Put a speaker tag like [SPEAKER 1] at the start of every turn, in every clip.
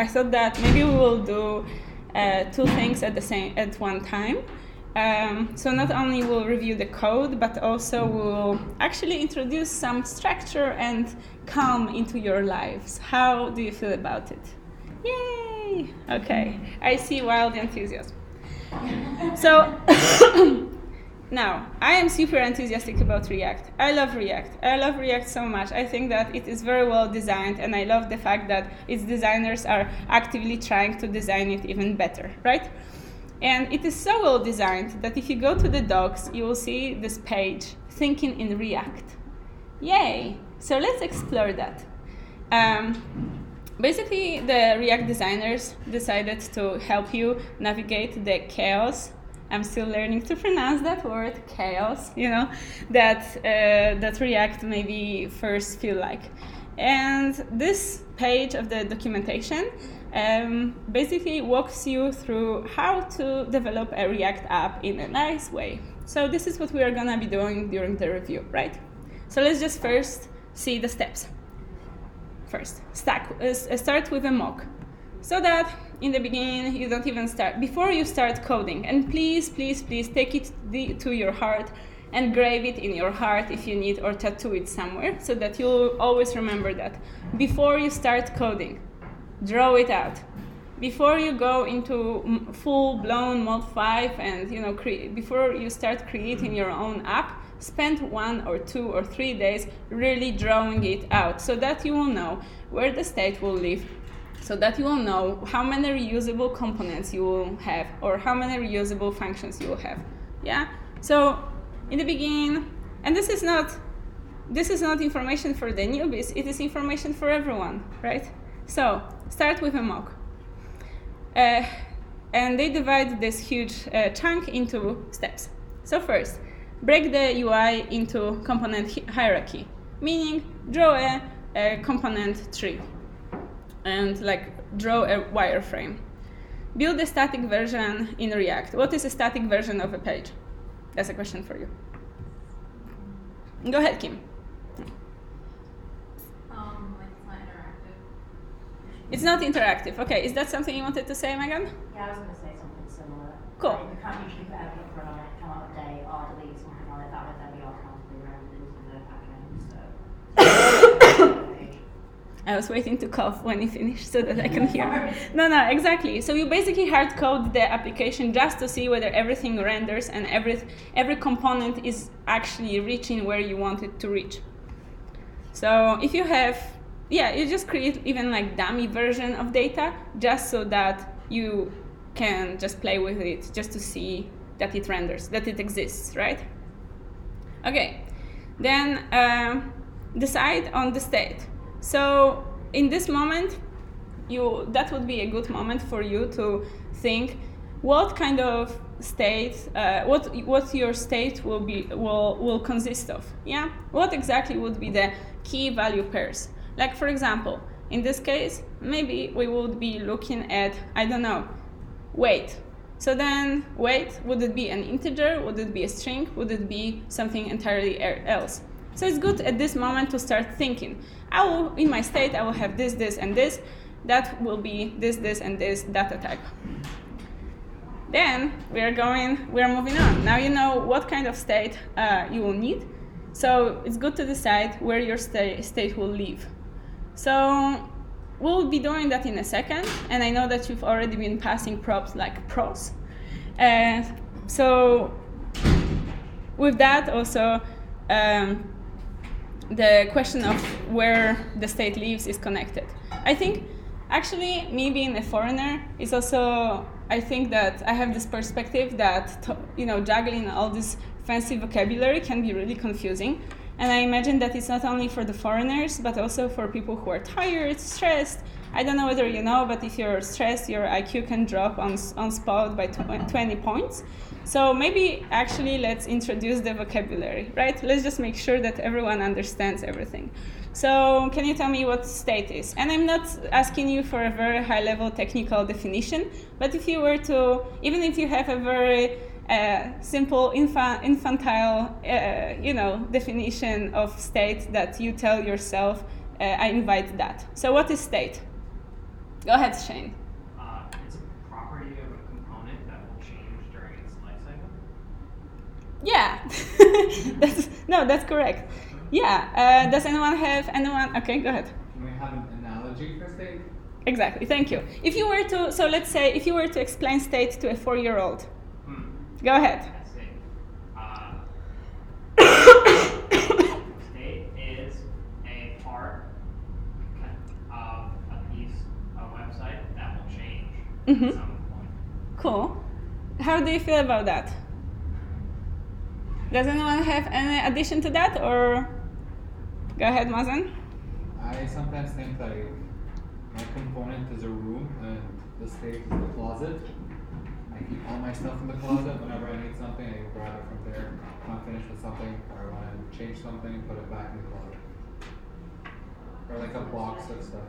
[SPEAKER 1] I thought that maybe we will do two things at one time. So not only we'll review the code, but also we'll actually introduce some structure and calm into your lives. How do you feel about it? Yay! Okay, I see wild enthusiasm. So now, I am super enthusiastic about React. I love React. I love React so much. I think that it is very well designed, and I love the fact that its designers are actively trying to design it even better, right? And it is so well designed that if you go to the docs, you will see this page, Thinking in React. Yay! So let's explore that. Basically, the React designers decided to help you navigate the chaos. I'm still learning to pronounce that word, chaos, that React maybe first feel like. And this page of the documentation basically walks you through how to develop a React app in a nice way. So this is what we are gonna be doing during the review, right? So let's just first see the steps. First, start with a mock, so that in the beginning you don't even start, before you start coding, and please take it to your heart and grave it in your heart if you need, or tattoo it somewhere, so that you'll always remember that. Before you start coding, draw it out. Before you go into full-blown Mod 5 and before you start creating your own app, spend 1 or 2 or 3 days really drawing it out, so that you will know where the state will live, so that you will know how many reusable components you will have, or how many reusable functions you will have. Yeah. So in the beginning, and this is not information for the newbies. It is information for everyone, right? So start with a mock, and they divide this huge chunk into steps. So first, break the UI into component hierarchy, meaning draw a component tree and draw a wireframe. Build a static version in React. What is a static version of a page? That's a question for you. Go ahead, Kim. It's not interactive. Okay, is that something you wanted to say, Megan?
[SPEAKER 2] Yeah, I was going to say something similar.
[SPEAKER 1] Cool.
[SPEAKER 2] You can't usually put everything for another, come up with a day, or delete something like that, then we automatically round into the backend, so.
[SPEAKER 1] I was waiting to cough when you finish so that I can hear. No, exactly. So you basically hard code the application just to see whether everything renders and every component is actually reaching where you want it to reach. So if you have, you just create even dummy version of data just so that you can just play with it, just to see that it renders, that it exists, right? Okay, then decide on the state. So in this moment, that would be a good moment for you to think what kind of state, what your state will consist of. Yeah, what exactly would be the key value pairs? Like, for example, in this case, maybe we would be looking at, I don't know, weight. So then weight, would it be an integer? Would it be a string? Would it be something entirely else? So it's good at this moment to start thinking. In my state, I will have this, and this. That will be this, and this data type. Then we are moving on. Now you know what kind of state you will need. So it's good to decide where your state will live. So we'll be doing that in a second, and I know that you've already been passing props like pros. So with that also, the question of where the state lives is connected. I think actually me being a foreigner is also, I think that I have this perspective that juggling all this fancy vocabulary can be really confusing. And I imagine that it's not only for the foreigners, but also for people who are tired, stressed. I don't know whether you know, but if you're stressed, your IQ can drop on spot by 20 points. So maybe actually let's introduce the vocabulary, right? Let's just make sure that everyone understands everything. So can you tell me what state is? And I'm not asking you for a very high-level technical definition, but if you were to, even if you have a very simple infantile definition of state that you tell yourself, I invite that. So what is state? Go ahead, Shane.
[SPEAKER 3] It's a property of a component that will change during its life cycle.
[SPEAKER 1] Yeah, that's correct. Yeah. Does anyone have anyone? Okay, go ahead.
[SPEAKER 4] Can we have an analogy for state?
[SPEAKER 1] Exactly. Thank you. If you were to, so let's say, if you were to explain state to a 4-year-old, go ahead.
[SPEAKER 3] Let's see. State is a part of a piece, a website that will change at some point.
[SPEAKER 1] Cool. How do you feel about that? Does anyone have any addition to that, or go ahead, Mazen?
[SPEAKER 4] I sometimes think like my component is a room and the state is the closet. I keep all my stuff in the closet. Whenever I need something, I can grab it from there. When I'm finished with something, or I want to change something, put it back in the closet. Or like a box of stuff.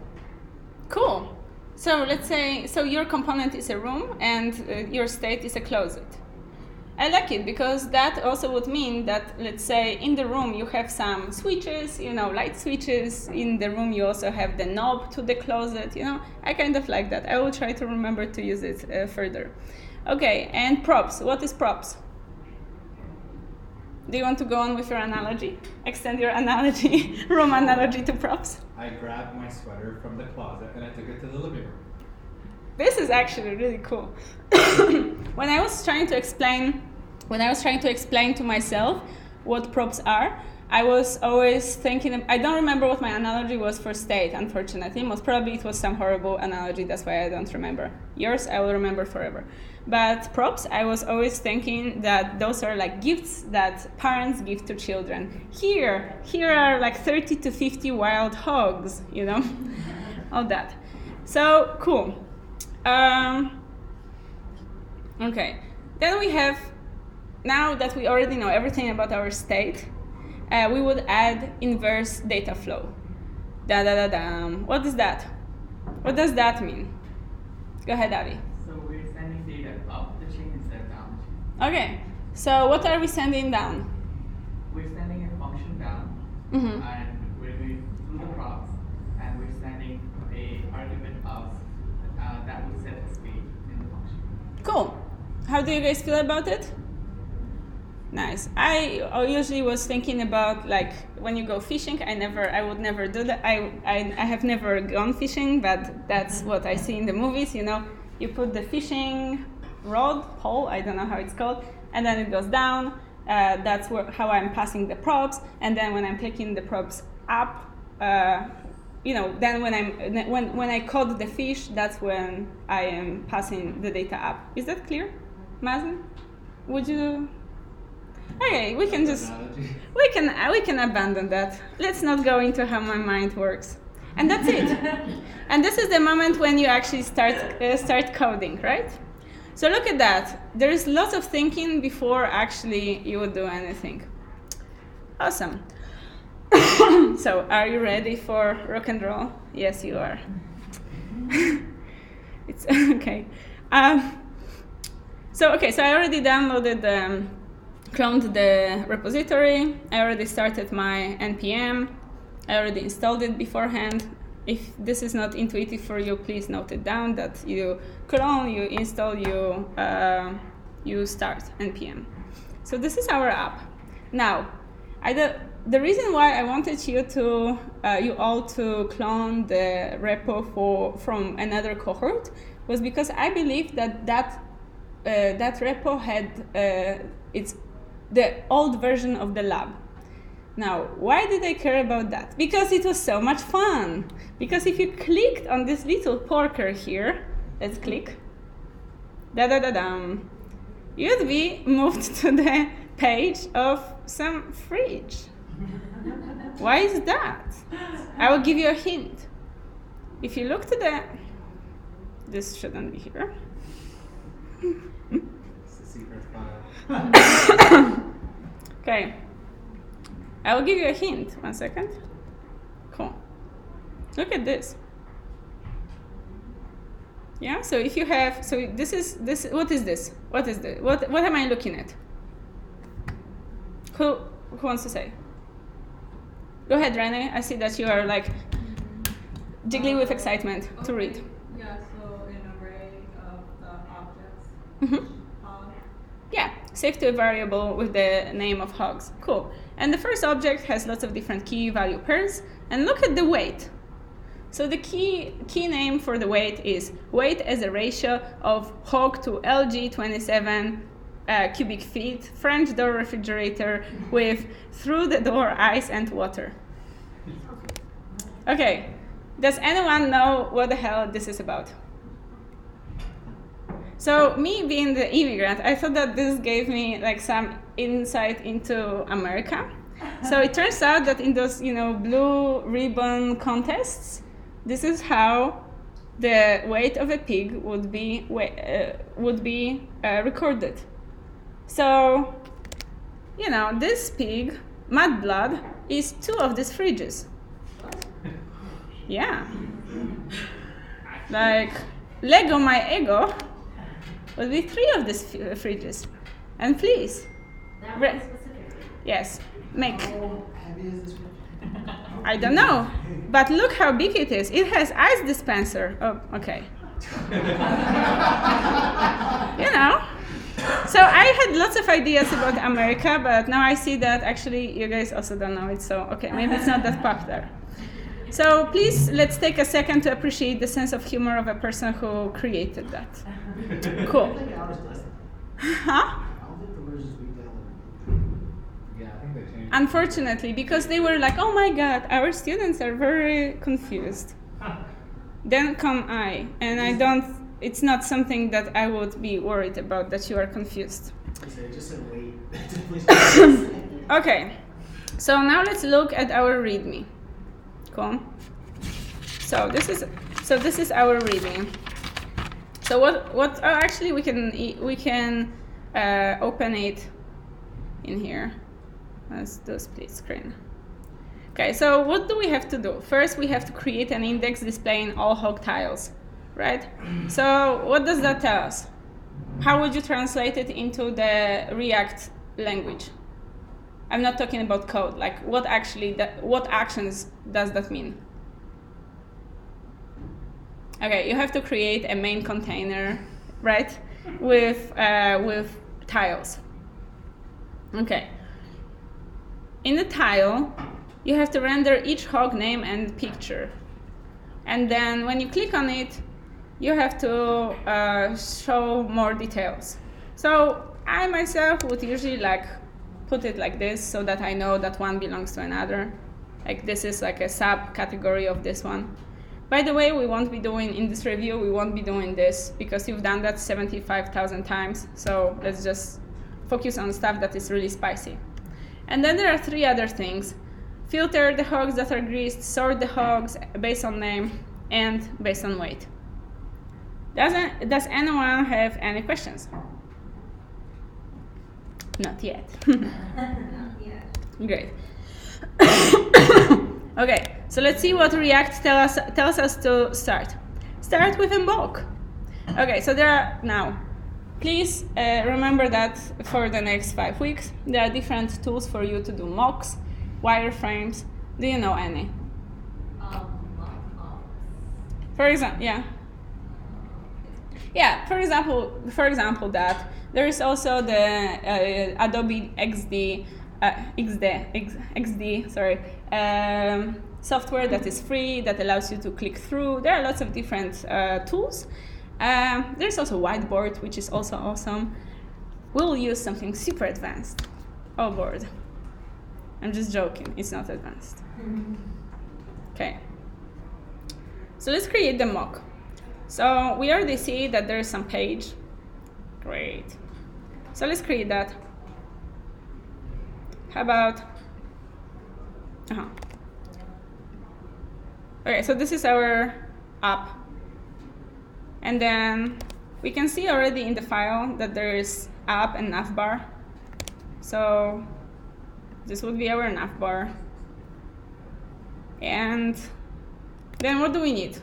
[SPEAKER 1] Cool. So let's say, so your component is a room and your state is a closet. I like it because that also would mean that, let's say, in the room you have some switches, light switches. In the room you also have the knob to the closet, I kind of like that. I will try to remember to use it further. Okay, and props. What is props? Do you want to go on with your analogy? Extend your analogy, room analogy to props?
[SPEAKER 4] I grabbed my sweater from the closet and I took it to the living room.
[SPEAKER 1] This is actually really cool. When I was trying to explain to myself what props are, I was always thinking, I don't remember what my analogy was for state, unfortunately. Most probably it was some horrible analogy, that's why I don't remember. Yours, I will remember forever. But props, I was always thinking that those are like gifts that parents give to children. Here are like 30 to 50 wild hogs, all that. So, cool. Okay, then we have, now that we already know everything about our state, we would add inverse data flow. What is that? What does that mean? Go ahead, Avi.
[SPEAKER 5] So we're sending data up the chain instead of down the chain.
[SPEAKER 1] Okay, so what are we sending down?
[SPEAKER 5] We're sending a function down, and we're going through the props, and we're sending a argument up that will set the state in the function.
[SPEAKER 1] Cool. How do you guys feel about it? Nice. I usually was thinking about, like, when you go fishing, I would never do that. I have never gone fishing, but that's what I see in the movies, You put the fishing pole, I don't know how it's called, and then it goes down. That's how I'm passing the props, and then when I'm taking the props up, then when I caught the fish, that's when I am passing the data up. Is that clear, Mazen? Would you? Okay, we can abandon that. Let's not go into how my mind works, and that's it. And this is the moment when you actually start coding, right? So look at that. There is lots of thinking before actually you would do anything. Awesome. So, are you ready for rock and roll? Yes, you are. It's okay. So I already downloaded, cloned the repository. I already started my NPM. I already installed it beforehand. If this is not intuitive for you, please note it down that you clone, you install, you start NPM. So this is our app. Now, the reason why I wanted you all to clone the repo from another cohort was because I believe that repo had it's the old version of the lab. Now, why did I care about that? Because it was so much fun. Because if you clicked on this little porker here, let's click, you'd be moved to the page of some fridge. Why is that? I will give you a hint. If you look to this shouldn't be here.
[SPEAKER 4] It's a secret file.
[SPEAKER 1] Okay. I will give you a hint. 1 second. Cool. Look at this. Yeah, so if you have, this is what is this? What is this? What am I looking at? Who wants to say? Go ahead, Rene. I see that you are like jiggling with excitement to read.
[SPEAKER 6] Yeah,
[SPEAKER 5] objects.
[SPEAKER 1] Mm-hmm. Yeah, save to a variable with the name of hogs. Cool. And the first object has lots of different key value pairs. And look at the weight. So the key name for the weight is weight as a ratio of hog to LG27 cubic feet French door refrigerator with through the door ice and water. Okay, does anyone know what the hell this is about? So me being the immigrant, I thought that this gave me like some insight into America. So it turns out that in those, blue ribbon contests, this is how the weight of a pig would be recorded. So, this pig, mud blood, is 2 of these fridges. Yeah. Like, Lego my ego would be 3 of these fridges. And please.
[SPEAKER 2] That one specifically.
[SPEAKER 1] Yes, make.
[SPEAKER 6] How heavy is this fridge?
[SPEAKER 1] I don't know, but look how big it is. It has ice dispenser. Oh, okay. So I had lots of ideas about America, but now I see that actually you guys also don't know it. So, okay, maybe it's not that popular. So please, let's take a second to appreciate the sense of humor of a person who created that. Cool.
[SPEAKER 6] I think ours does.
[SPEAKER 1] Huh?
[SPEAKER 6] I don't think the versions we downloaded.
[SPEAKER 4] Yeah, I think they changed.
[SPEAKER 1] Unfortunately, because they were like, oh my god, our students are very confused. Then come I, and it's not something that I would be worried about, that you are confused.
[SPEAKER 6] It just said wait.
[SPEAKER 1] Okay, so now let's look at our README. Cool. So this is our README. So what? Oh, actually, we can open it in here. Let's do a split screen. Okay. So what do we have to do? First, we have to create an index displaying all hog tiles, right? So what does that tell us? How would you translate it into the React language? I'm not talking about code. Like what actions does that mean? Okay, you have to create a main container, right, with tiles. Okay. In the tile, you have to render each hog name and picture, and then when you click on it, you have to show more details. So I myself would usually put it like this so that I know that one belongs to another. Like this is like a subcategory of this one. By the way, we won't be doing in this review, we won't be doing this because you've done that 75,000 times. So let's just focus on stuff that is really spicy. And then there are 3 other things. Filter the hogs that are greased, sort the hogs based on name, and based on weight. Does anyone have any questions? Not yet. Great. Okay, so let's see what React tells us to start. Start with a mock. Okay, so there are now. Please remember that for the next 5 weeks, there are different tools for you to do mocks, wireframes. Do you know any? For example, yeah. Yeah, for example, that there is also the Adobe XD software that is free that allows you to click through. There are lots of different tools. There's also Whiteboard, which is also awesome. We'll use something super advanced. Oh, board. I'm just joking. It's not advanced. Okay. So let's create the mock. So we already see that there's some page. Great. So let's create that. How about? Okay, so this is our app. And then we can see already in the file that there is app and navbar. So this would be our navbar. And then what do we need?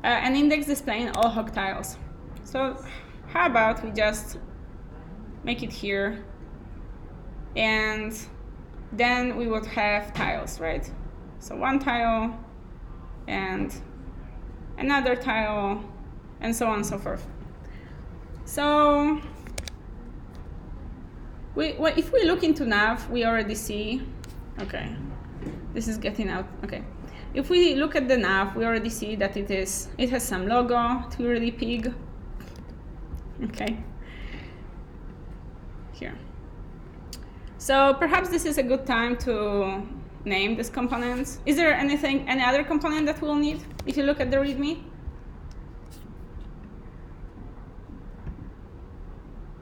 [SPEAKER 1] An index displaying all hog tiles. So how about we just make it here, and then we would have tiles, right? So one tile and another tile and so on and so forth. So if we look into nav, we already see, okay, this is getting out, okay. If we look at the nav, we already see that it has some logo, Twirly Pig, okay, here. So perhaps this is a good time to name these components. Is there any other component that we'll need if you look at the README?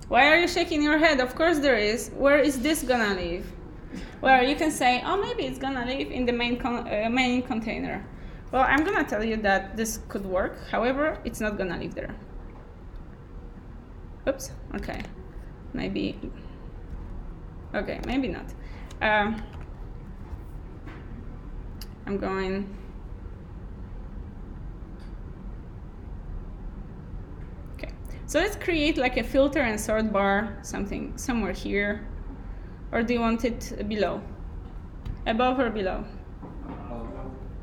[SPEAKER 1] Why are you shaking your head? Of course there is. Where is this gonna live? Well, you can say, oh, maybe it's gonna live in the main container. Well, I'm gonna tell you that this could work. However, it's not gonna live there. Oops. Okay. Maybe. Okay. Maybe not. I'm going. So let's create like a filter and sort bar, something somewhere here. Or do you want it below? Above or below?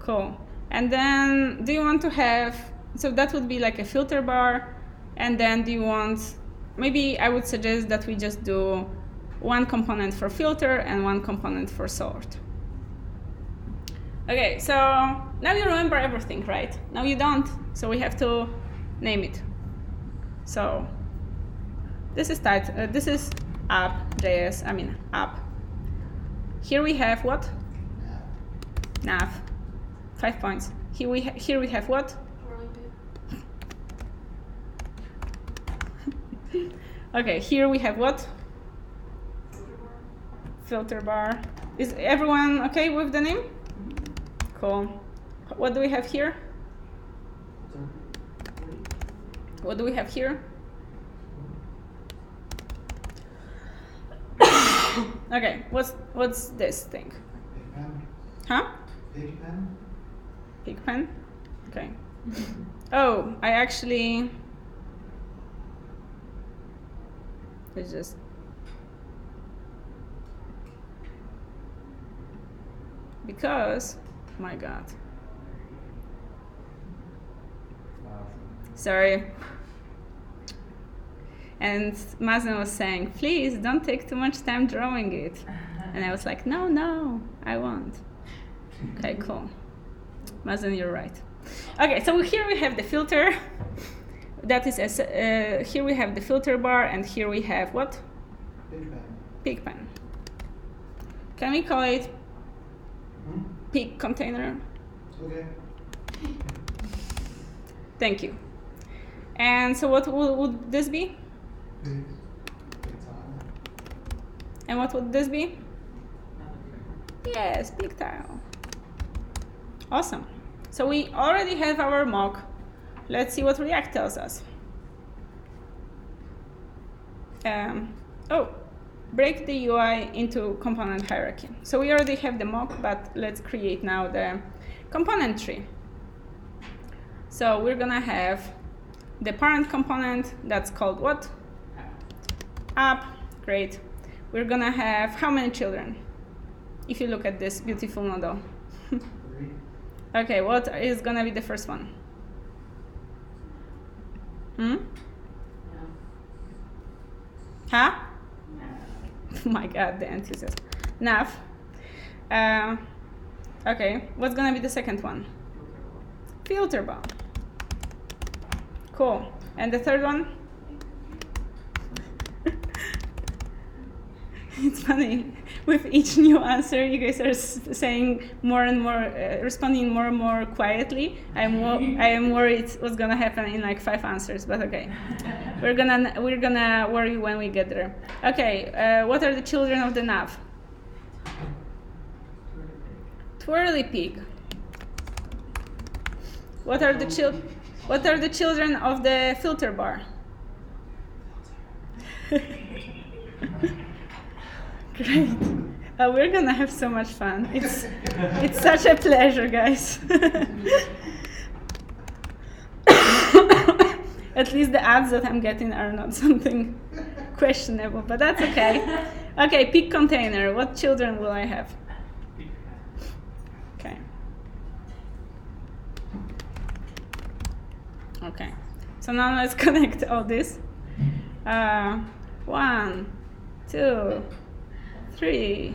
[SPEAKER 1] Cool. And then do you want to have, so that would be like a filter bar. And then do you want, maybe I would suggest that we just do one component for filter and one component for sort. Okay, so now you remember everything, right? Now you don't, so we have to name it. So this is this is app.js, app. Here we have what? Nav. 5 points. Here we have what? Okay, here we have what? Filter bar. Is everyone okay with the name? Cool. What do we have here? What do we have here? Okay, what's this thing?
[SPEAKER 6] Pigpen.
[SPEAKER 1] Huh?
[SPEAKER 6] Pigpen.
[SPEAKER 1] Pigpen? Okay. Oh, I actually. It's just. Because, my God. Sorry. And Mazen was saying, please don't take too much time drawing it. And I was like, no, I won't. Okay, cool. Mazen, you're right. Okay, so here we have the filter. That is, here we have the filter bar, and here we have what?
[SPEAKER 6] Pigpen.
[SPEAKER 1] Pigpen. Can we call it pig container?
[SPEAKER 6] Okay.
[SPEAKER 1] Thank you. And so what would this be?
[SPEAKER 6] Pig. Pig tile.
[SPEAKER 1] And what would this be? Yes, pig tile. Awesome. So we already have our mock. Let's see what React tells us. Break the UI into component hierarchy. So we already have the mock, but let's create now the component tree. So we're gonna have the parent component that's called what? App. Great. We're gonna have how many children? If you look at this beautiful model.
[SPEAKER 6] 3.
[SPEAKER 1] Okay, what is gonna be the first one? Huh? Oh my God, the enthusiasm. Nav. Okay, what's gonna be the second one? Filter bar. Cool. And the third one? It's funny. With each new answer, you guys are saying more and more, responding more and more quietly. I am worried what's gonna happen in like 5 answers, but okay. We're gonna worry when we get there. Okay, what are the children of the nav? Twirly pig. What are the children of the filter bar? Great. We're gonna have so much fun. It's such a pleasure, guys. At least the ads that I'm getting are not something questionable, but that's okay. Okay, pig container. What children will I have? Okay. Okay. So now let's connect all this. 1, 2, 3.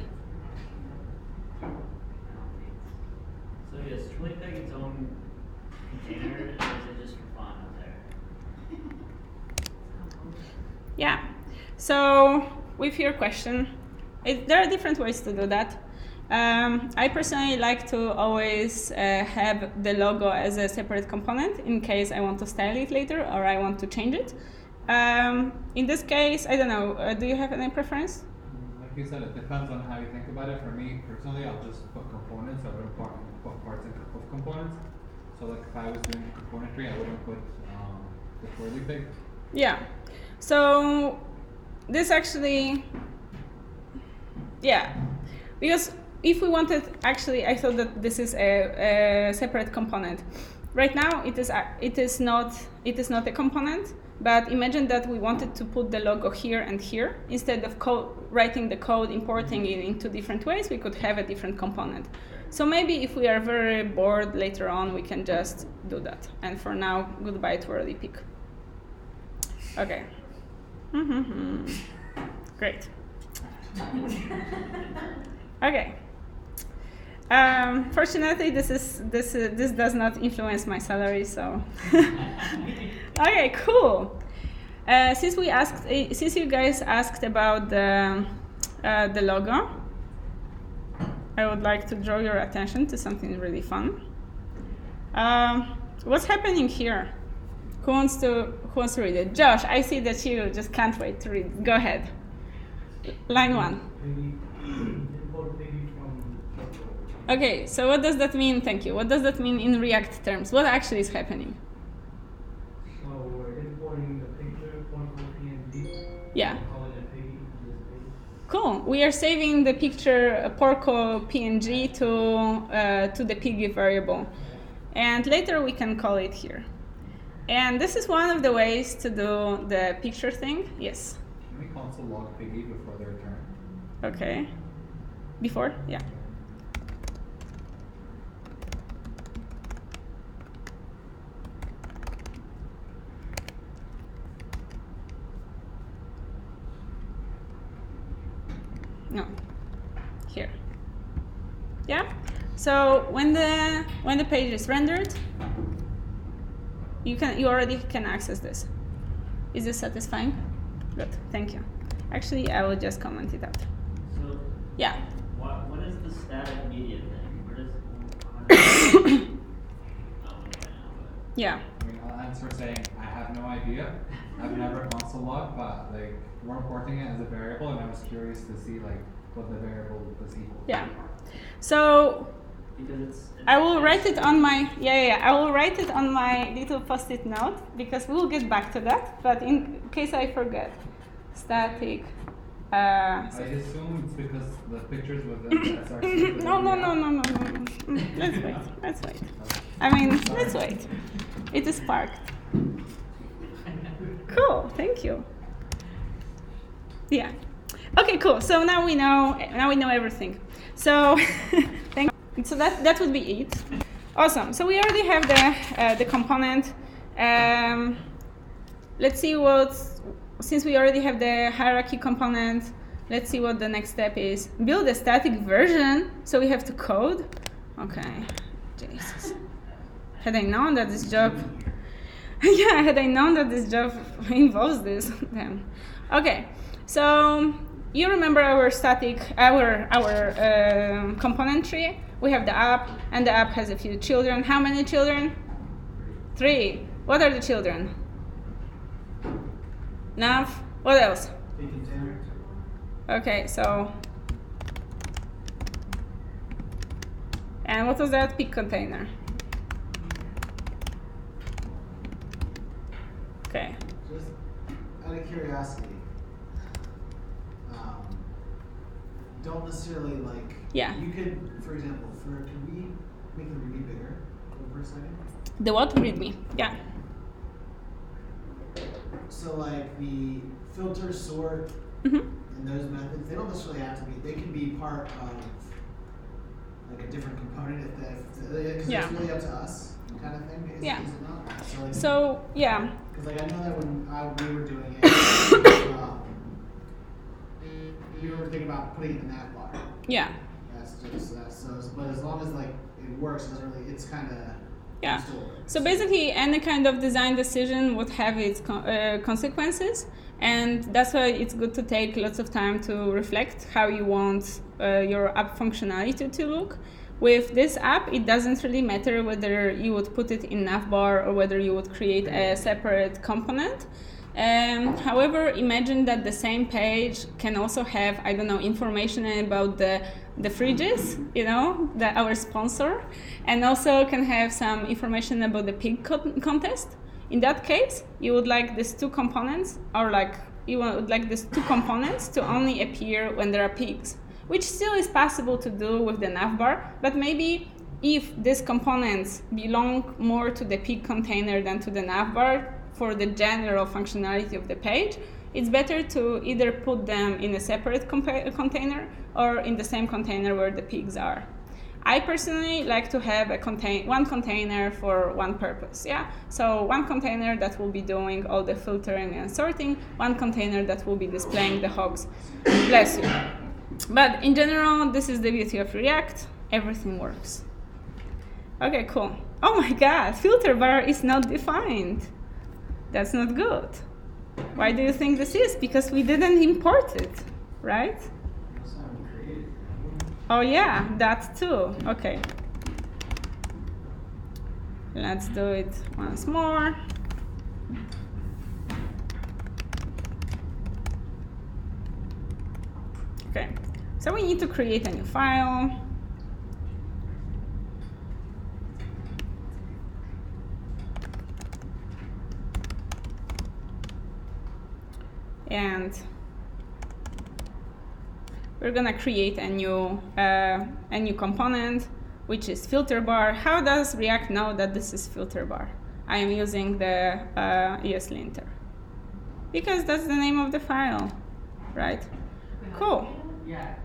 [SPEAKER 7] So does Twig make its own container, or is it just for fun out there?
[SPEAKER 1] Yeah. So with your question, there are different ways to do that. I personally like to always have the logo as a separate component in case I want to style it later or I want to change it. In this case, I don't know, do you have any preference?
[SPEAKER 4] Like you said, it depends on how you think about it. For me personally, I'll just put components. I wouldn't put parts of components. So like if I was doing componentry, I wouldn't put the twirly pig.
[SPEAKER 1] Yeah. So this actually, yeah, because if we wanted, actually, I thought that this is a separate component. Right now, it is not a component. But imagine that we wanted to put the logo here and here. Instead of writing the code, importing it into different ways, we could have a different component. So maybe if we are very bored later on, we can just do that. And for now, goodbye twirly pig. Okay. Great. Okay. Fortunately, this does not influence my salary, so. Okay, cool. Since you guys asked about the logo, I would like to draw your attention to something really fun. What's happening here? Who wants to read it? Josh, I see that you just can't wait to read it. Go ahead. Line 1. Okay, so what does that mean? Thank you. What does that mean in React terms? What actually is happening?
[SPEAKER 6] So we're importing the picture, PNG.
[SPEAKER 1] Yeah.
[SPEAKER 6] Call it a piggy, this page.
[SPEAKER 1] Cool. We are saving the picture Porco PNG to the piggy variable, and later we can call it here. And this is one of the ways to do the picture thing. Yes.
[SPEAKER 4] Can we console log piggy before the return?
[SPEAKER 1] Okay. Before? Yeah. No. Here. Yeah. So when the page is rendered, you already can access this. Is this satisfying? Good. Thank you. Actually, I will just comment it out.
[SPEAKER 7] So
[SPEAKER 1] Yeah.
[SPEAKER 7] what is the static media thing? Where does oh, no,
[SPEAKER 1] Yeah.
[SPEAKER 4] I mean, I'll answer saying I have no idea. I've never console logged, but like we're importing it as a variable, and I was curious to see like what the variable was equal to.
[SPEAKER 1] Yeah. So
[SPEAKER 7] because it's
[SPEAKER 1] I will write it on my I will write it on my little post-it note because we'll get back to that. But in case I forget, static.
[SPEAKER 4] I assume it's because the pictures with the SRC.
[SPEAKER 1] No. Let's wait. I mean, let's wait. It is parked. Cool. Thank you. Yeah. Okay. Cool. So now we know everything. So so that would be it. Awesome. So we already have the component. Let's see since we already have the hierarchy component, let's see what the next step is. Build a static version. So we have to code. Okay. Jesus. Had I known that this job involves this, then. Okay. So you remember our component tree? We have the app, and the app has a few children. How many children? 3. What are the children? Nav. What else? Okay, so. And what was that? Pig container. Okay.
[SPEAKER 6] Just out of curiosity, don't necessarily like.
[SPEAKER 1] Yeah.
[SPEAKER 6] You could, for example, can we make the README bigger for a second?
[SPEAKER 1] The what? README. Yeah.
[SPEAKER 6] So like the filter, sort,
[SPEAKER 1] Mm-hmm.
[SPEAKER 6] and those methods, they don't necessarily have to be. They can be part of like a different component if because
[SPEAKER 1] Yeah.
[SPEAKER 6] it's really up to us kind of thing. Is it not? So, like,
[SPEAKER 1] So yeah.
[SPEAKER 6] Because like I know that when we were doing it, we were thinking about putting it in the nav bar.
[SPEAKER 1] Yeah.
[SPEAKER 6] But as long as like it works, it doesn't really. It's kind of.
[SPEAKER 1] Yeah. So basically, any kind of design decision would have its consequences, and that's why it's good to take lots of time to reflect how you want your app functionality to look. With this app, it doesn't really matter whether you would put it in navbar or whether you would create a separate component. However, imagine that the same page can also have, I don't know, information about the fridges, you know, our sponsor, and also can have some information about the pig contest. In that case, you would like these two components, or like you would like these two components to only appear when there are pigs, which still is possible to do with the navbar, but maybe if these components belong more to the pig container than to the navbar for the general functionality of the page, it's better to either put them in a separate container or in the same container where the pigs are. I personally like to have one container for one purpose, yeah? So one container that will be doing all the filtering and sorting, one container that will be displaying the hogs. Bless you. But in general, this is the beauty of React. Everything works. Okay, cool. Oh my God, filter bar is not defined. That's not good. Why do you think this is? Because we didn't import it, right? Oh yeah, that too. Okay. Let's do it once more. Okay, so we need to create a new file. And we're gonna create a new component, which is filter bar. How does React know that this is filter bar? I am using the ESLinter because that's the name of the file, right? Cool.
[SPEAKER 5] Yeah.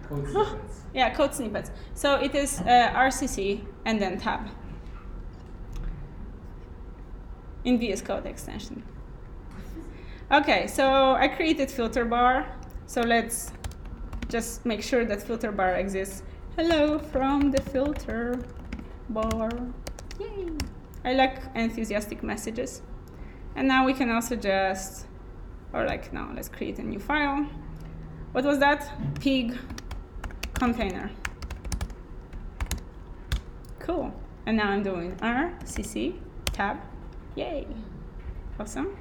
[SPEAKER 4] Code snippets.
[SPEAKER 1] Yeah, code snippets. So it is RCC and then tab in VS Code extension. Okay, so I created filter bar. So let's just make sure that filter bar exists. Hello from the filter bar. Yay! I like enthusiastic messages. And now we can also just, or like now, let's create a new file. What was that? Pig container. Cool. And now I'm doing RCC tab. Yay! Awesome.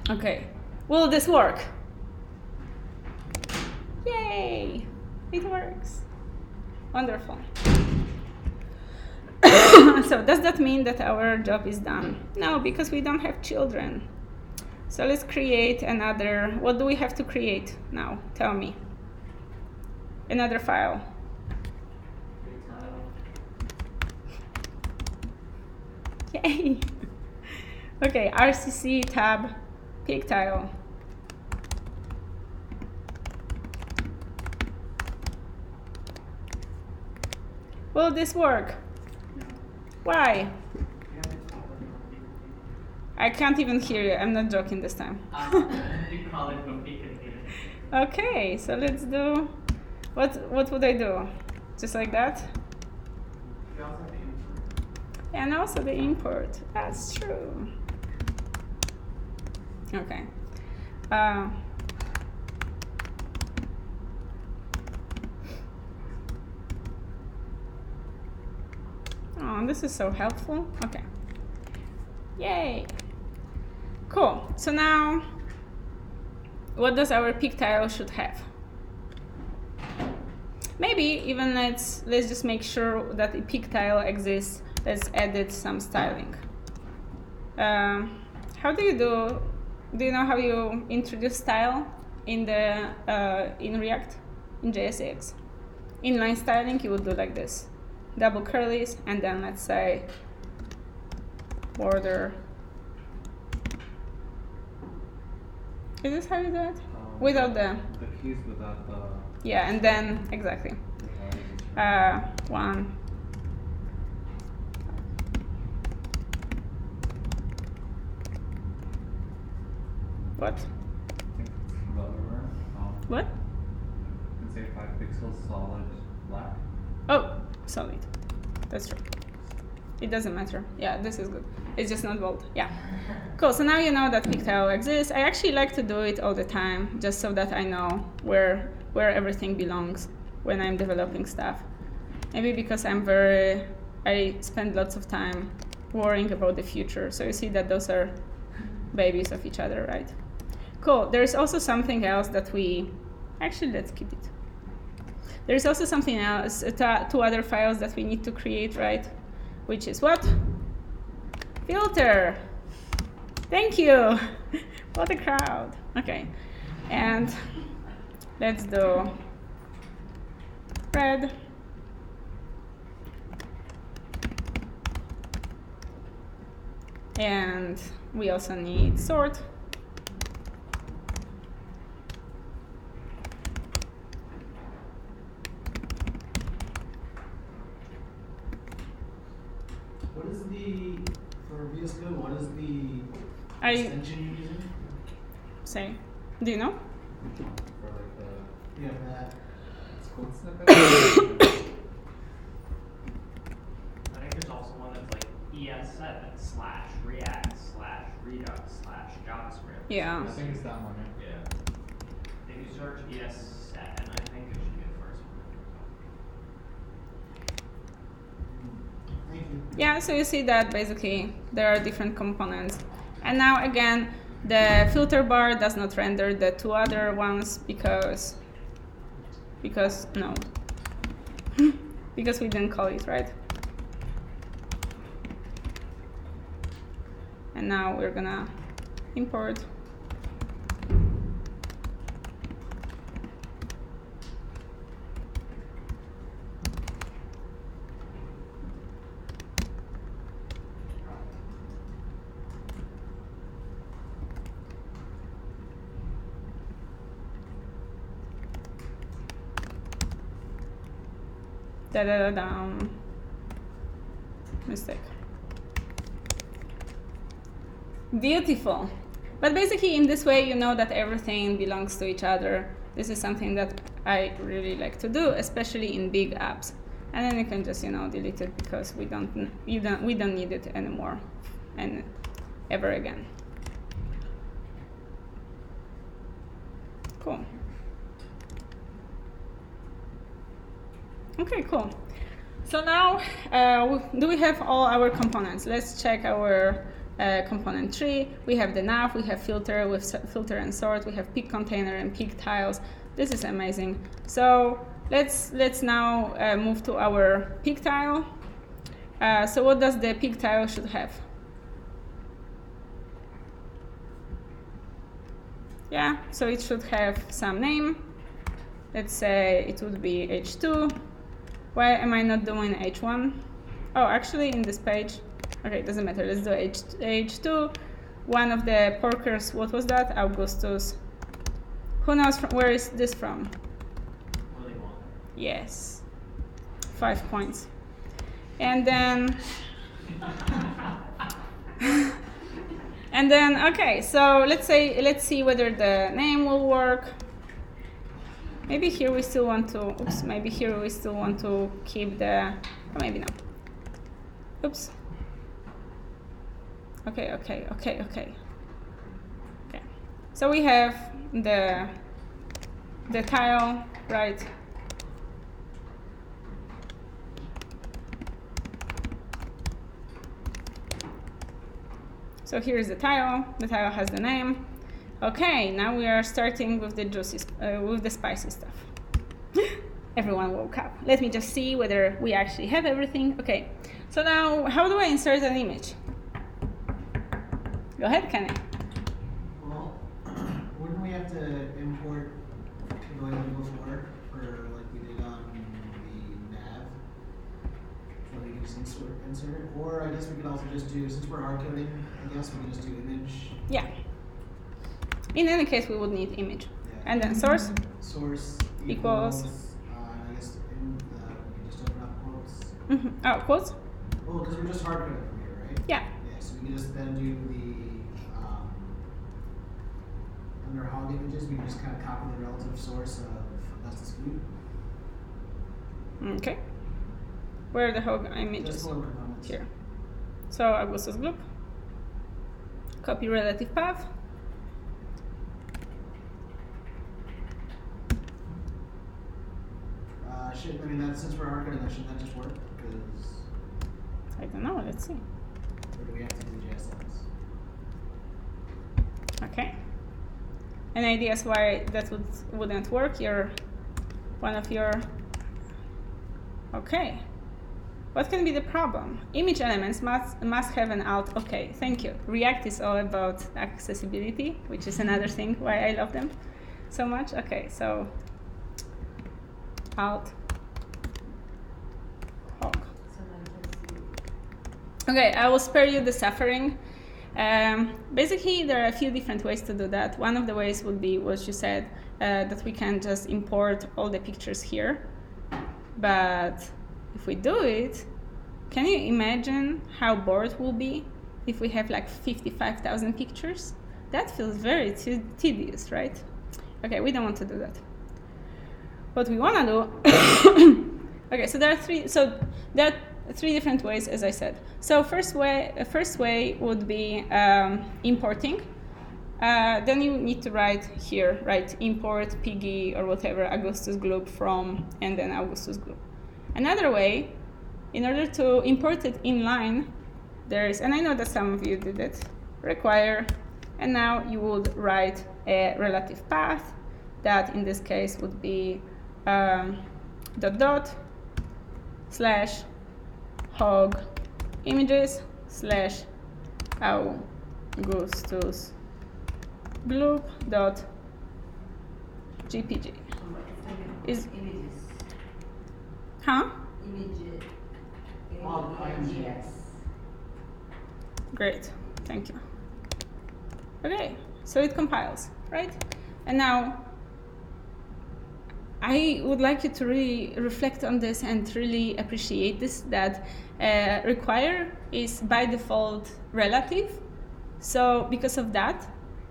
[SPEAKER 1] Okay, will this work? Yay, it works. Wonderful. So does that mean that our job is done? No, because we don't have children. So let's create another, what do we have to create now? Tell me. Another file. Yay. Okay, RCC tab. Pig tile. Will this work? Why? I can't even hear you. I'm not joking this time.
[SPEAKER 5] You call it from pig container.
[SPEAKER 1] Okay, so let's do. What would I do? Just like that?
[SPEAKER 5] You also have the import.
[SPEAKER 1] And also the import. That's true. Okay. Oh, this is so helpful. Okay. Yay. Cool. So now, what does our pig tile should have? Maybe even let's just make sure that the pig tile exists. Let's edit some styling. How do you do? Do you know how you introduce style in the in React, in JSX? Inline styling, you would do like this: double curlies, and then let's say border. Is this how you do it? Without the
[SPEAKER 4] keys, without the
[SPEAKER 1] Yeah, and then exactly. One. What?
[SPEAKER 4] I think it's the other way.
[SPEAKER 1] What?
[SPEAKER 4] You can say 5 pixels solid black.
[SPEAKER 1] Oh, solid. That's true. It doesn't matter. Yeah, this is good. It's just not bold. Yeah. Cool. So now you know that pigtail exists. I actually like to do it all the time, just so that I know where everything belongs when I'm developing stuff. Maybe because I spend lots of time worrying about the future. So you see that those are babies of each other, right? Cool. There's also something else that actually, let's keep it. There's also something else, two other files that we need to create, right? Which is what? Filter. Thank you. What a crowd. Okay. And let's do red. And we also need sort.
[SPEAKER 6] What is for VS Code, what is the extension you're using?
[SPEAKER 1] Say, do you know?
[SPEAKER 4] For like the
[SPEAKER 6] Yeah, for that.
[SPEAKER 4] code snippet.
[SPEAKER 3] I think there's also one that's like ES7/React/Redux/JavaScript.
[SPEAKER 1] Yeah.
[SPEAKER 4] I think it's that one, right?
[SPEAKER 3] Yeah. If you search ES7, I think it should be the first one.
[SPEAKER 6] Thank you.
[SPEAKER 1] Yeah, so you see that basically there are different components. And now again, the filter bar does not render the two other ones because no. Because we didn't call it, right? And now we're gonna import. Mistake. Beautiful. But basically in this way you know that everything belongs to each other. This is something that I really like to do, especially in big apps. And then you can just, delete it because we don't need it anymore and ever again. Cool. Okay, cool. So now, do we have all our components? Let's check our component tree. We have the nav, we have filter, with filter and sort, we have pig container and pig tiles. This is amazing. So let's now move to our pig tile. So what does the pig tile should have? Yeah, so it should have some name. Let's say it would be h2. Why am I not doing h1? Oh, actually in this page, okay, doesn't matter. Let's do h2. One of the porkers, what was that? Augustus. Who knows where is this from? Yes. 5 points. And then okay, so let's see whether the name will work. Maybe here we still want to keep the, oh, maybe not. Oops. Okay. So we have the tile, right? So here's the tile. The tile has the name. Okay, now we are starting with the with the spicy stuff. Everyone woke up. Let me just see whether we actually have everything. Okay, so now how do I insert an image? Go ahead, Kenny.
[SPEAKER 6] Well, wouldn't we have to import the way we did before, or like we did on the nav? So we can just insert it, or I guess we could also just do, since we're hard coding, I guess we can just do image.
[SPEAKER 1] Yeah. In any case, we would need image.
[SPEAKER 6] Yeah.
[SPEAKER 1] And then source.
[SPEAKER 6] Source
[SPEAKER 1] equals.
[SPEAKER 6] I guess in the, we can just open up quotes.
[SPEAKER 1] Oh, quotes?
[SPEAKER 6] Well, because we're just hard coding from here, right?
[SPEAKER 1] Yeah.
[SPEAKER 6] Yeah, so we can just then do the, under hog images, we can just kind of copy the relative source of Augustus Gloop.
[SPEAKER 1] Okay. Where are the hog
[SPEAKER 6] Just
[SPEAKER 1] images?
[SPEAKER 6] below components.
[SPEAKER 1] Here. So Augustus Gloop. Copy relative path.
[SPEAKER 6] I mean, that, since we're hard coding, that shouldn't that just work? Because,
[SPEAKER 1] I don't know, let's see.
[SPEAKER 6] or do we have to do JSX?
[SPEAKER 1] Okay. Any ideas why that wouldn't work? Okay. What can be the problem? Image elements must have an alt. Okay, thank you. React is all about accessibility, which is another thing why I love them so much. Okay, so alt hog. Okay, I will spare you the suffering. Basically, there are a few different ways to do that. One of the ways would be what you said, that we can just import all the pictures here. But if we do it, can you imagine how bored we'll be if we have like 55,000 pictures? That feels very tedious, right? Okay, we don't want to do that. What we want to do, okay, so there are three different ways, as I said. So first way would be importing. Then you need to write here, import pg or whatever Augustus Gloop from, and then Augustus Gloop. Another way, in order to import it inline, there is, and I know that some of you did it, require, and now you would write a relative path that in this case would be /hog images /Augustus Gloop .gpg. Is
[SPEAKER 2] images.
[SPEAKER 1] Huh?
[SPEAKER 2] Image.
[SPEAKER 5] IMGs.
[SPEAKER 1] Great, thank you. Okay, so it compiles, right? And now I would like you to really reflect on this and really appreciate this, that require is by default relative. So because of that,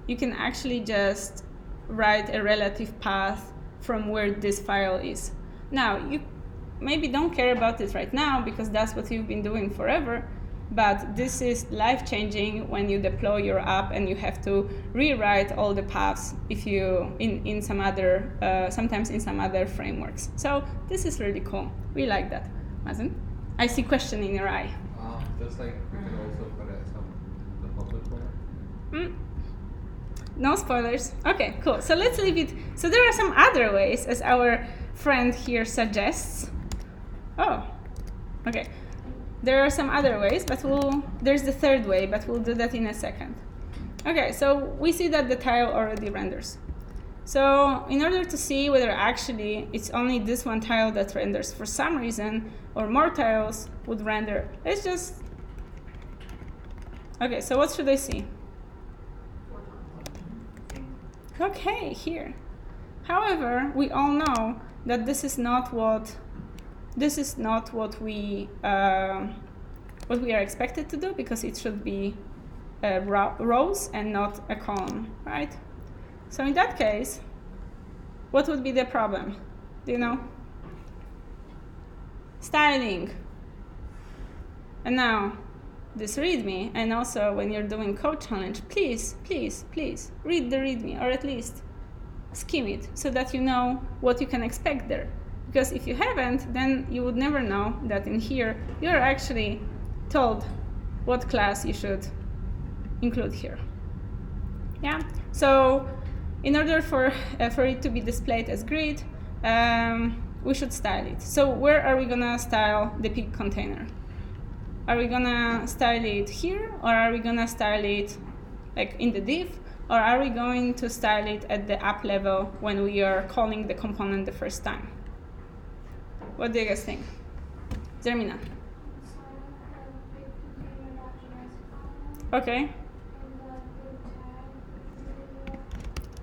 [SPEAKER 1] you can actually just write a relative path from where this file is. Now, you maybe don't care about it right now because that's what you've been doing forever, but this is life-changing when you deploy your app and you have to rewrite all the paths if you in some other sometimes in some other frameworks. So this is really cool. We like that. Mazen, I see question in your eye.
[SPEAKER 4] Just like we could also put some in the public one.
[SPEAKER 1] No spoilers. Okay, cool. So let's leave it. So there are some other ways, as our friend here suggests. Oh, okay. There are some other ways, but there's the third way, but we'll do that in a second. Okay, so we see that the tile already renders. So in order to see whether actually it's only this one tile that renders for some reason, or more tiles would render, let's just... Okay, so what should I see? Okay, here. However, we all know that this is not what we are expected to do, because it should be rows and not a column, right? So in that case, what would be the problem? Do you know? Styling. And now, this README, and also when you're doing code challenge, please, please, please read the README, or at least skim it, so that you know what you can expect there. Because if you haven't, then you would never know that in here you're actually told what class you should include here. Yeah. So in order for it to be displayed as grid, we should style it. So where are we gonna style the pig container? Are we gonna style it here, or are we gonna style it like in the div, or are we going to style it at the app level when we are calling the component the first time? What do you guys think? Zermina. Okay.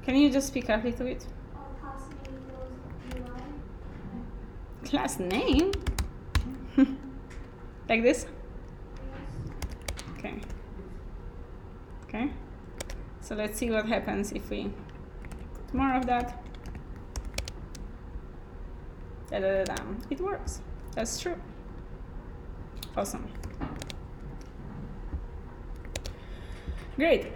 [SPEAKER 1] Can you just speak up a little bit? class name. Like this? Okay. Okay. So let's see what happens if we put more of that. Da-da-da-da. It works. That's true. Awesome. Great.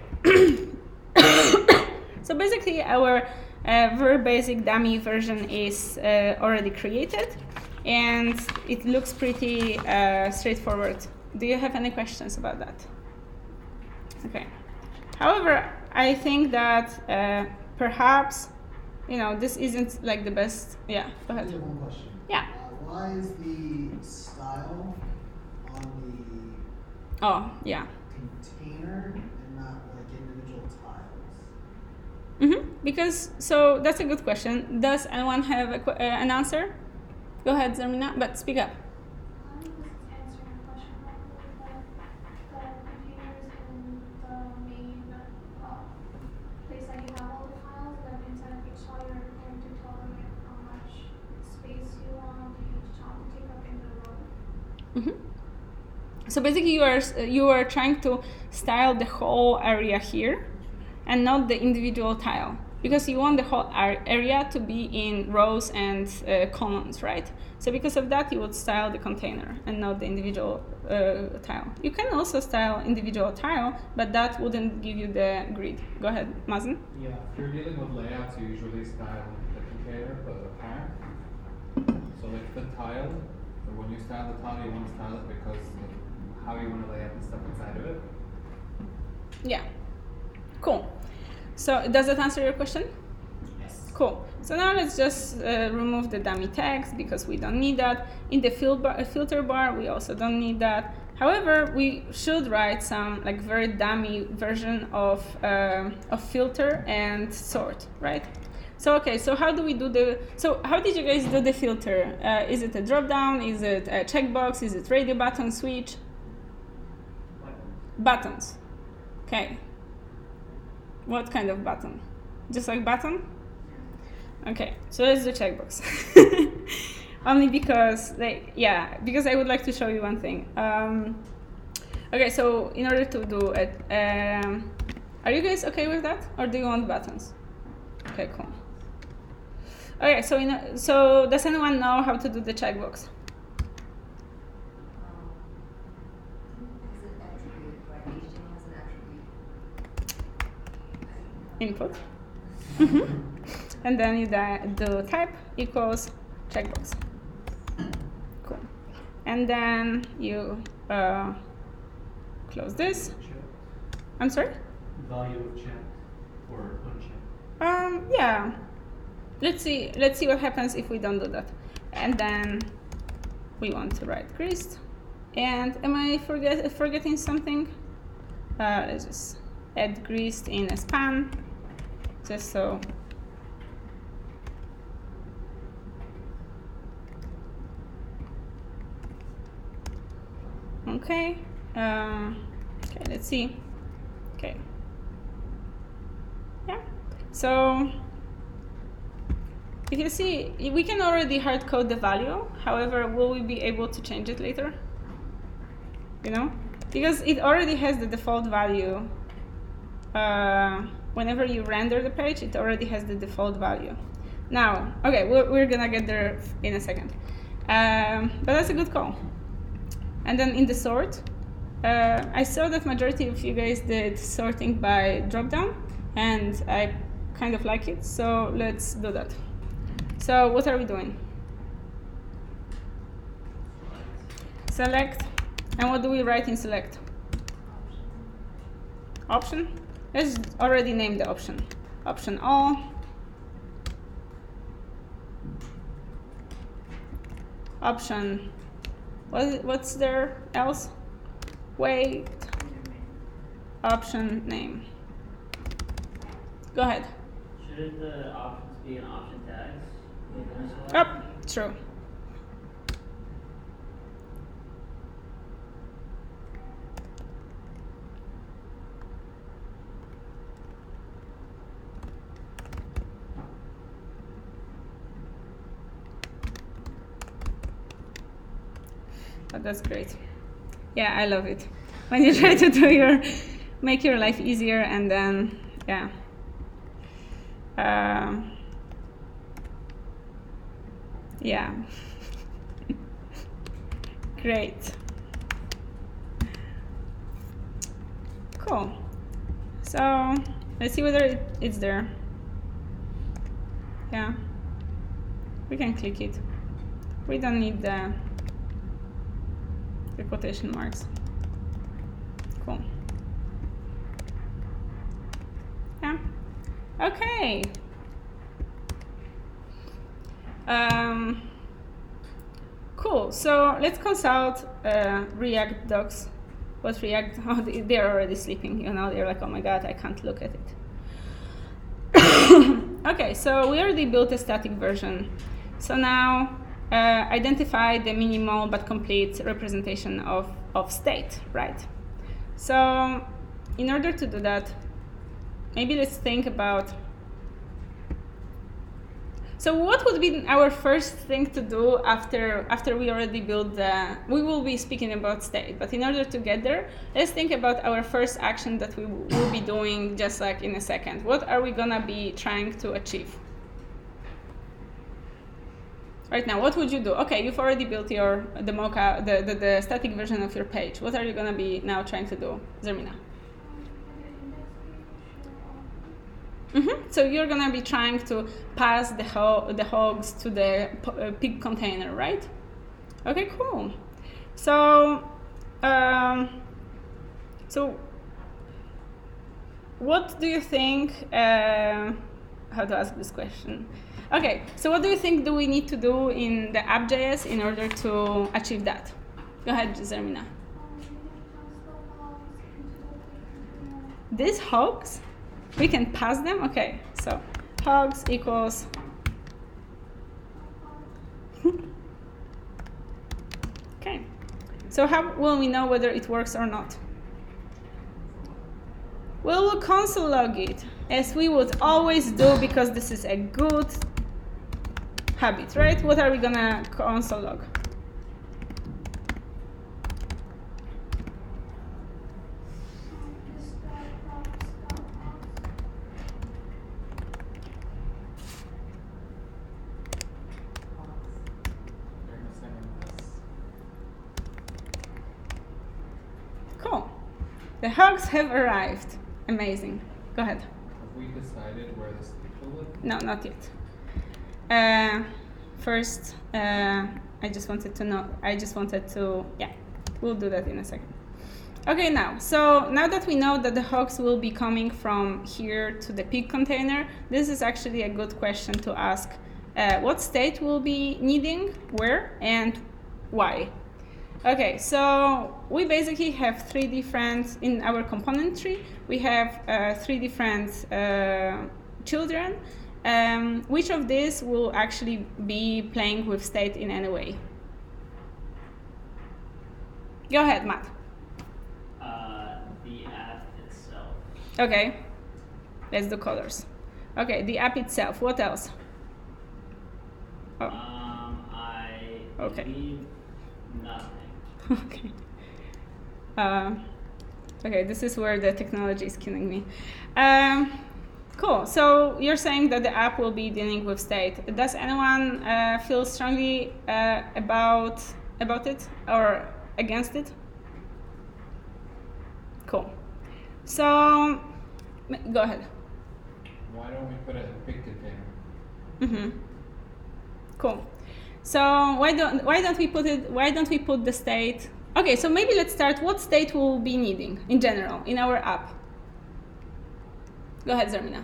[SPEAKER 1] So basically our very basic dummy version is already created, and it looks pretty straightforward. Do you have any questions about that? Okay. However, I think that perhaps, this isn't like the best. Yeah, go
[SPEAKER 6] I
[SPEAKER 1] ahead.
[SPEAKER 6] have one question.
[SPEAKER 1] Yeah.
[SPEAKER 6] Why is the style on
[SPEAKER 1] Oh, yeah.
[SPEAKER 6] the container and not like individual tiles?
[SPEAKER 1] Because, so that's a good question. Does anyone have an answer? Go ahead, Zarmina, but speak up.
[SPEAKER 8] I was answering a question about the containers in the main place that you have all the tiles, and then inside of each tile you're going to tolerate how much space you want each tile to take up in the row.
[SPEAKER 1] So basically, you are trying to style the whole area here, and not the individual tile, because you want the whole area to be in rows and columns, right? So because of that, you would style the container and not the individual tile. You can also style individual tile, but that wouldn't give you the grid. Go ahead, Mazen.
[SPEAKER 4] Yeah, if you're dealing with layouts, you usually style the container, but the parent. So like the tile, or when you style the tile, you want to style it because of how you want to lay out the stuff inside of it.
[SPEAKER 1] Yeah. Cool. So does that answer your question?
[SPEAKER 6] Yes.
[SPEAKER 1] Cool. So now let's just remove the dummy tags because we don't need that. In the filter bar, we also don't need that. However, we should write some like very dummy version of filter and sort, right? So okay, so how do we do so how did you guys do the filter? Is it a drop down? Is it a checkbox? Is it radio button switch? Buttons. Okay. What kind of button? Just like button? Okay, so let's do checkbox. Only because, because I would like to show you one thing. Okay, so in order to do it, are you guys okay with that, or do you want buttons? Okay, cool. Okay, so does anyone know how to do the checkbox? Input. And then you do type equals checkbox. Cool. And then you close this. I'm sorry?
[SPEAKER 9] Value of checked or unchecked.
[SPEAKER 1] Yeah. Let's see what happens if we don't do that. And then we want to write greased. And am I forgetting something? Let's just add greased in a span. Just so. Okay. Okay, let's see. Okay. Yeah. So if you see, we can already hard code the value. However, will we be able to change it later? Because it already has the default value. Whenever you render the page, it already has the default value. Now, okay, we're gonna get there in a second. But that's a good call. And then in the sort, I saw that majority of you guys did sorting by dropdown, and I kind of like it, so let's do that. So what are we doing? Select. And what do we write in select? Option. Let's already name the option. Option all. Option. What's there else? Wait. Option name. Go ahead.
[SPEAKER 7] Shouldn't the options be in option tags?
[SPEAKER 1] Oh, true. But that's great. Yeah, I love it. When you try to make your life easier, and then, yeah. Yeah. Great. Cool. So let's see whether it's there. Yeah. We can click it. We don't need the quotation marks. Cool. Yeah. Okay. Cool. So let's consult React docs. What React? Oh, they're already sleeping. You know, they're like, oh my god, I can't look at it. Okay, so we already built a static version. So now identify the minimal but complete representation of state, right? So in order to do that, maybe let's think about, so what would be our first thing to do after we already build we will be speaking about state, but in order to get there, let's think about our first action that we will be doing just like in a second. What are we gonna be trying to achieve? Right now, what would you do? Okay, you've already built the mock-up, the static version of your page. What are you gonna be now trying to do, Zermina? So you're gonna be trying to pass the hogs to the pig container, right? Okay, cool. So, what do you think? How to ask this question? Okay, so what do you think do we need to do in the app.js in order to achieve that? Go ahead, Zermina. These hogs? We can pass them? Okay, so hogs equals okay. So how will we know whether it works or not? Well, we'll console log it, as we would always do, because this is a good habit, right? What are we gonna console log? Cool. The hogs have arrived. Amazing. Go ahead.
[SPEAKER 4] Have we decided where the state will live?
[SPEAKER 1] No, not yet. First, I just wanted to, yeah, we'll do that in a second. Okay, now that we know that the hogs will be coming from here to the pig container, this is actually a good question to ask. What state will be needing, where, and why? Okay, so we basically have three different, in our component tree, we have three different children. Which of these will actually be playing with state in any way? Go ahead, Matt.
[SPEAKER 7] The app itself.
[SPEAKER 1] Okay, let's do colors. Okay, the app itself. What else? Oh.
[SPEAKER 7] I
[SPEAKER 1] Okay.
[SPEAKER 7] believe nothing.
[SPEAKER 1] Okay. Okay, this is where the technology is killing me. Cool. So you're saying that the app will be dealing with state. Does anyone feel strongly about it or against it? Cool. So go ahead.
[SPEAKER 4] Why don't we put it in a pig container?
[SPEAKER 1] Cool. So why don't we put the state? Okay, so maybe let's start. What state will be needing in general in our app? Go ahead, Zermina.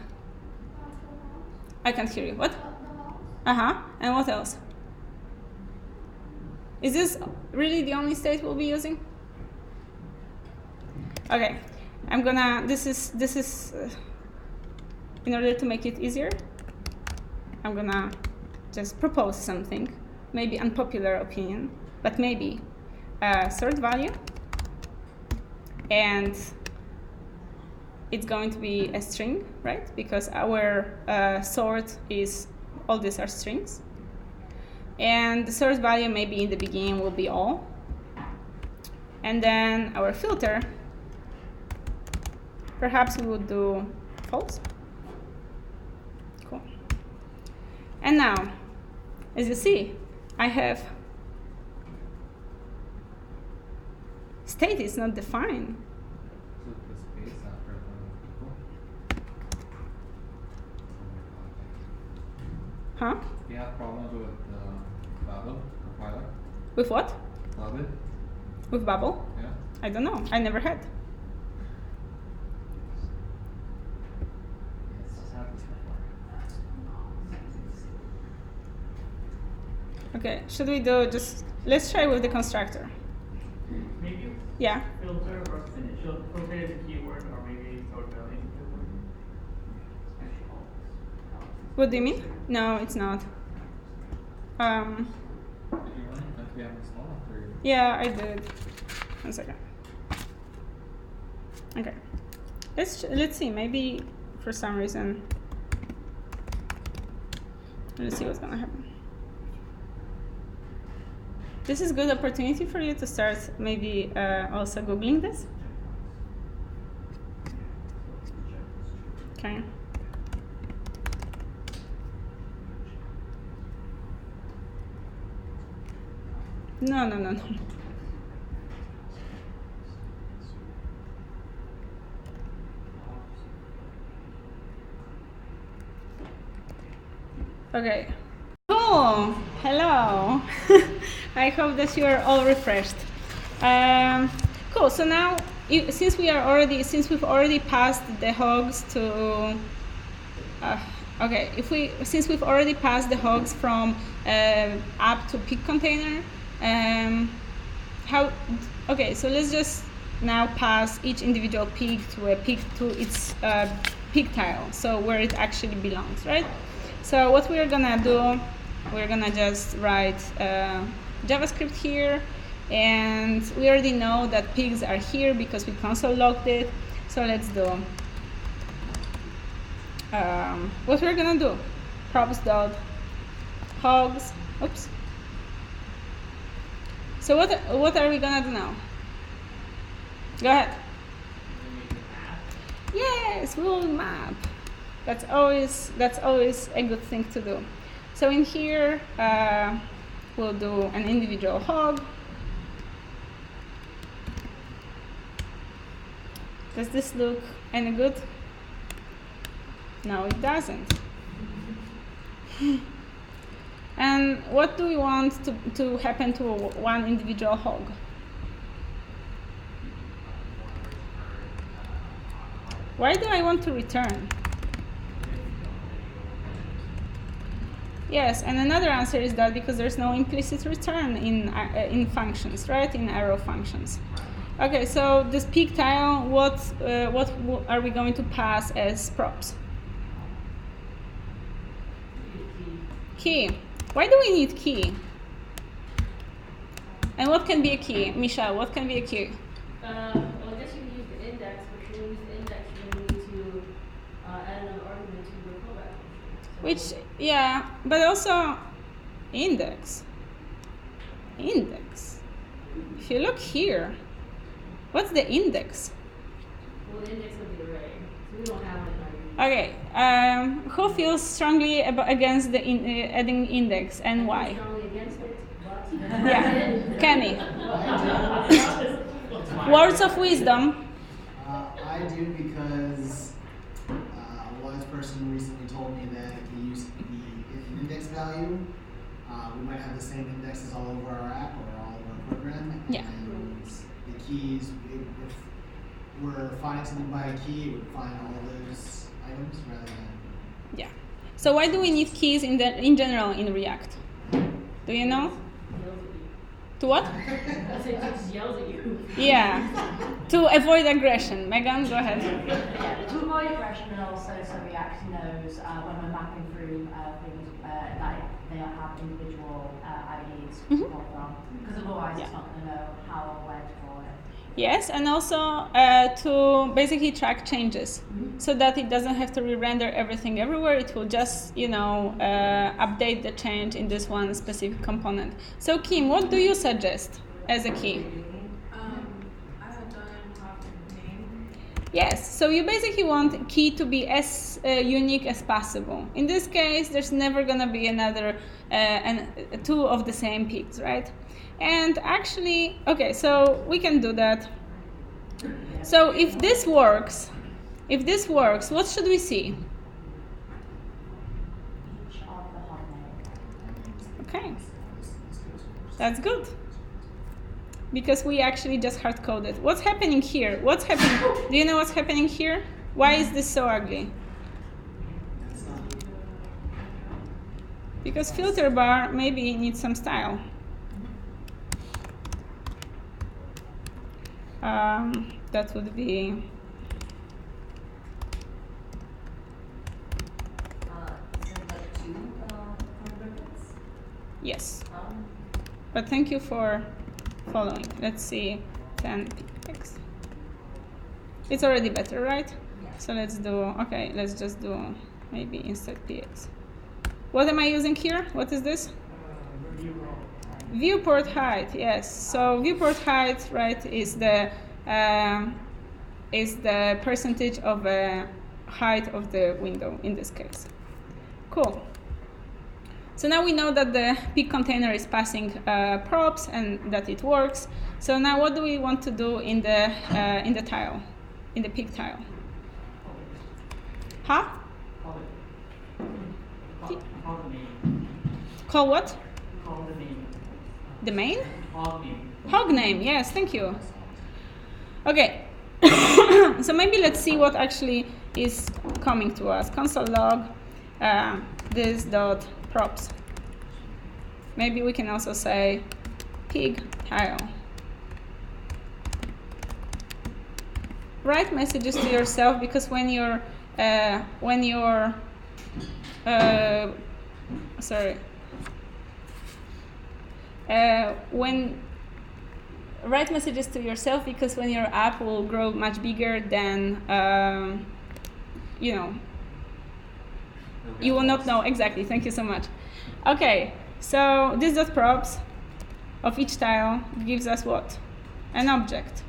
[SPEAKER 1] I can't hear you. What? And what else? Is this really the only state we'll be using? Okay, I'm gonna. This is. In order to make it easier, I'm gonna just propose something. Maybe unpopular opinion, but maybe sort value, and it's going to be a string, right? Because our sort is, all these are strings. And the source value maybe in the beginning will be all. And then our filter, perhaps we would do false. Cool. And now, as you see, I have state is not defined.
[SPEAKER 4] So the space after the equal.
[SPEAKER 1] Huh?
[SPEAKER 4] Do you have problems with Babel compiler?
[SPEAKER 1] With what?
[SPEAKER 4] Babel?
[SPEAKER 1] With bubble?
[SPEAKER 4] Yeah.
[SPEAKER 1] I don't know. I never had.
[SPEAKER 7] Let's just have this before.
[SPEAKER 1] Okay, should we do just, let's try with the constructor.
[SPEAKER 5] Maybe
[SPEAKER 1] Yeah.
[SPEAKER 5] filter or finish. So filter is a keyword, or maybe sort value keyword.
[SPEAKER 1] What do you mean? No, it's not.
[SPEAKER 4] Don't we have installed after you?
[SPEAKER 1] Yeah, I did. 1 second. Okay. Let's see. Maybe for some reason. Let's see what's gonna happen. This is good opportunity for you to start maybe also googling this. Okay. No. Okay. Cool. Hello. I hope that you are all refreshed. Cool. So now, since we've already passed the hogs to, since we've already passed the hogs from app to pig container, so let's just now pass each individual pig to its pig tile, so where it actually belongs, right? So what we're gonna do, we're gonna just write JavaScript here, and we already know that pigs are here because we console logged it. So let's do what we're gonna do. Props.hogs. Oops. So what are we gonna do now? Go ahead. Yes, we'll map. That's always a good thing to do. So in here, we'll do an individual hog. Does this look any good? No, it doesn't. And what do we want to happen to one individual hog? Why do I want to return? Yes, and another answer is that because there's no implicit return in functions, right? In arrow functions. Okay, so this pig tile, what are we going to pass as props? Key. Why do we need key? And what can be a key? Michelle, what can be a key?
[SPEAKER 2] Well, I guess you can use the index, but when you use the index, you need to add another argument to your callback function.
[SPEAKER 1] Which, yeah, but also index. If you look here, what's the index?
[SPEAKER 2] Well, the index of the array. So we don't have it.
[SPEAKER 1] Okay, who feels strongly against the adding index and why?
[SPEAKER 2] Strongly against it, but
[SPEAKER 1] Yeah, Kenny.
[SPEAKER 6] I do.
[SPEAKER 1] Words of wisdom.
[SPEAKER 6] I do because a wise person recently told me that if we use an index value, we might have the same indexes all over our app or all over our program.
[SPEAKER 1] Yeah.
[SPEAKER 6] And the keys, if we're finding something by a key, it would find all those items rather than.
[SPEAKER 1] Yeah. So why do we need keys in general in React? Do you know?
[SPEAKER 2] yells at you.
[SPEAKER 1] To what?
[SPEAKER 2] I said it just yells at you.
[SPEAKER 1] Yeah. To avoid aggression. Megan, go ahead.
[SPEAKER 2] Yeah, to avoid aggression, and also so React knows when we're mapping through things that they have individual IDs to pull from, because otherwise it's not going to know how or where to call it.
[SPEAKER 1] Yes, and also to basically track changes, so that it doesn't have to re-render everything everywhere. It will just, update the change in this one specific component. So Kim, what do you suggest as a key? Yes, so you basically want key to be as unique as possible. In this case, there's never gonna be another two of the same peaks, right? And actually, okay, so we can do that. So if this works, what should we see?
[SPEAKER 2] Each of the hot names.
[SPEAKER 1] Okay, that's good. Because we actually just hard coded. What's happening here? What's happening? Do you know what's happening here? Why is this so ugly? Because filter bar maybe needs some style. That would be.
[SPEAKER 10] Isn't that two brackets?
[SPEAKER 1] Yes. But thank you for following. Let's see, 10px. It's already better, right?
[SPEAKER 10] Yeah.
[SPEAKER 1] So let's do, okay, let's just do maybe instead px. What am I using here? What is this? Viewport height, yes. So viewport height, right, is the percentage of the height of the window in this case. Cool. So now we know that the pig container is passing props and that it works. So now what do we want to do in the tile, in the pig tile? Huh?
[SPEAKER 5] Call the name.
[SPEAKER 1] Call what?
[SPEAKER 5] Call the name.
[SPEAKER 1] The main?
[SPEAKER 5] Hog name.
[SPEAKER 1] Hog name, yes, thank you. Okay, so maybe let's see what actually is coming to us. Console log this dot props. Maybe we can also say pig tile. Write messages to yourself, because when write messages to yourself, because when your app will grow much bigger, then you will not know exactly. Thank you so much. Okay, so this dot props of each tile gives us what? An object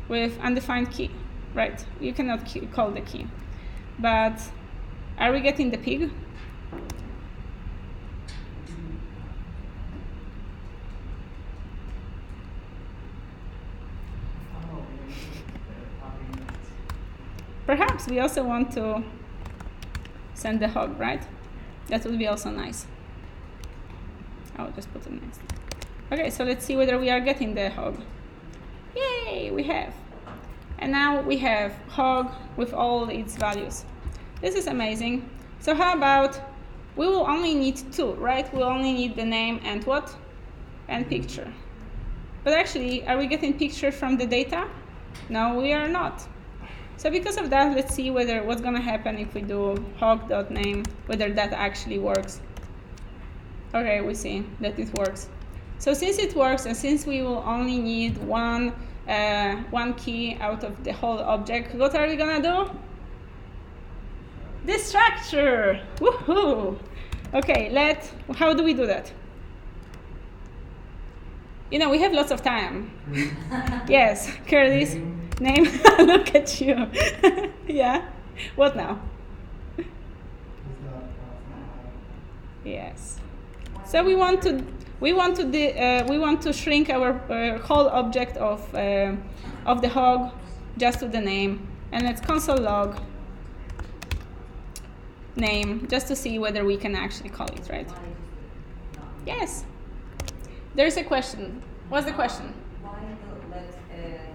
[SPEAKER 1] with undefined key, right? You cannot call the key. But are we getting the pig? Perhaps we also want to send the hog, right? That would be also nice. I'll just put it next. Okay, so let's see whether we are getting the hog. Yay, we have. And now we have hog with all its values. This is amazing. So how about, we will only need two, right? We'll only need the name and what? And picture. But actually, are we getting picture from the data? No, we are not. So because of that, let's see what's gonna happen if we do hog.name, whether that actually works. Okay, we see that it works. So since it works, and since we will only need one key out of the whole object, what are we gonna do? The structure! Woohoo! Okay, how do we do that? You know, we have lots of time. Yes, Curtis, name. Look at you. Yeah. What now? Yes. So we want to shrink our whole object of the hog just to the name, and let's console log name just to see whether we can actually call it, right? Yes. There's a question. What's the question?
[SPEAKER 10] Why not let